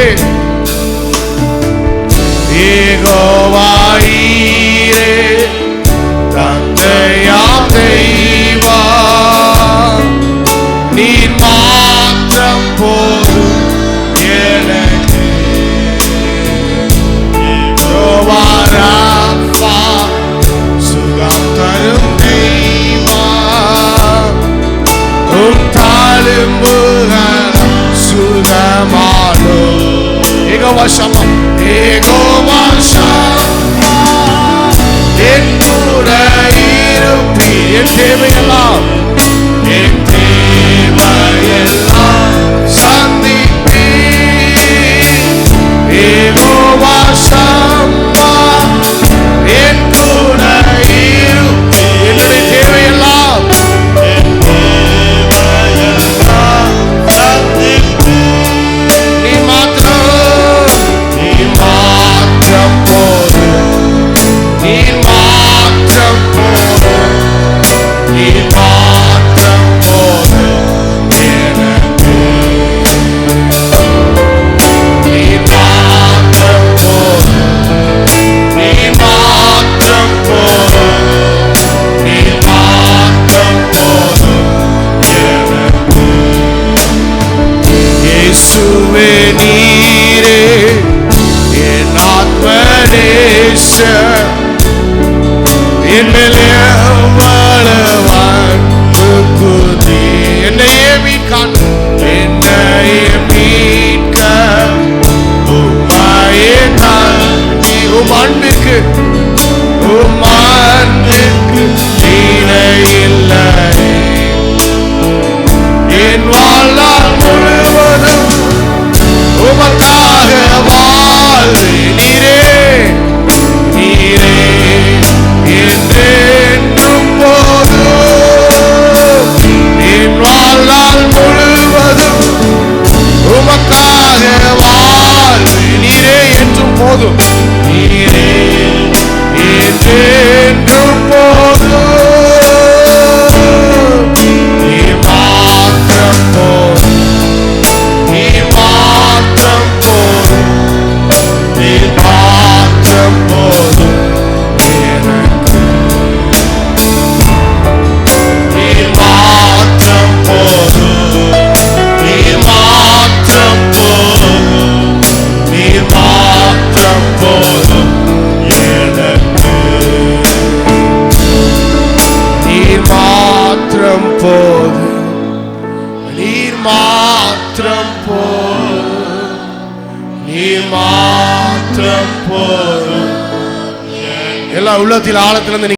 யெகோவாயீரே தந்தையாம் தெய்வா, நீர் மாத்திரம் போதும் எனக்கு. யெகோவா ராஃபா சுகம் தரும் தெய்வா, உம் தழும்புகள் சுகமானோ. யெகோவா ஷம்மா, யெகோவா ஷம்மா என் கூட இருப்பீர். என் தேவையெல்லாம், என் தேவையெல்லாம் சந்திப்பீர். யெகோவா ஷம்மா என் கூட இருப்பீர். என்னுடைய தேவையெல்லாம், என் தேவையெல்லாம் சந்திப்பீர். நீ மாத்திரம், நீ மாத்திரம் போதும், நீ மாத்திரம் போதும், நீ மாத்திரம் போதும் எனக்கு. நீ மாத்திரம் போதும், நீ மாத்திரம் போதும், நீ மாத்திரம் போதும் எனக்கு. இயேசுவே நீரே என் ஆத்மநேசர், என் மேல் எவ்வளவு அன்பு கூர்ந்தீர். என்னையே மீட்க, என்னையே மீட்க உம்மையே நம்பி. உம் அன்பிற்கு, உம் அன்பிற்கு இணையில்லை. என் வாழ்நாள் முழுவதும் உமக்காக வாழ்வேன். நீரே, நீரே என்றென்றும் போதும். என் வாழ்நாள் முழுவதும் உமக்காக வாழ்வேன். நீரே என்றும் போதும், நீரே என்றென்றும் போதும். நீ மாத்திரம் போதும், நீ மாத்திரம் போதும், நீ மாத்திரம் போதும் எனக்கு. நீ மாத்திரம் போதும், நீ மாத்திரம் போதும், நீ மாத்திரம் போதும் எனக்கு. நீர் மாத்திரம் போதும், நீர் மாத்திரம் போதும், நீர் மாத்திரம் போதும். எல்லா உள்ளத்தில் ஆழத்திலிருந்து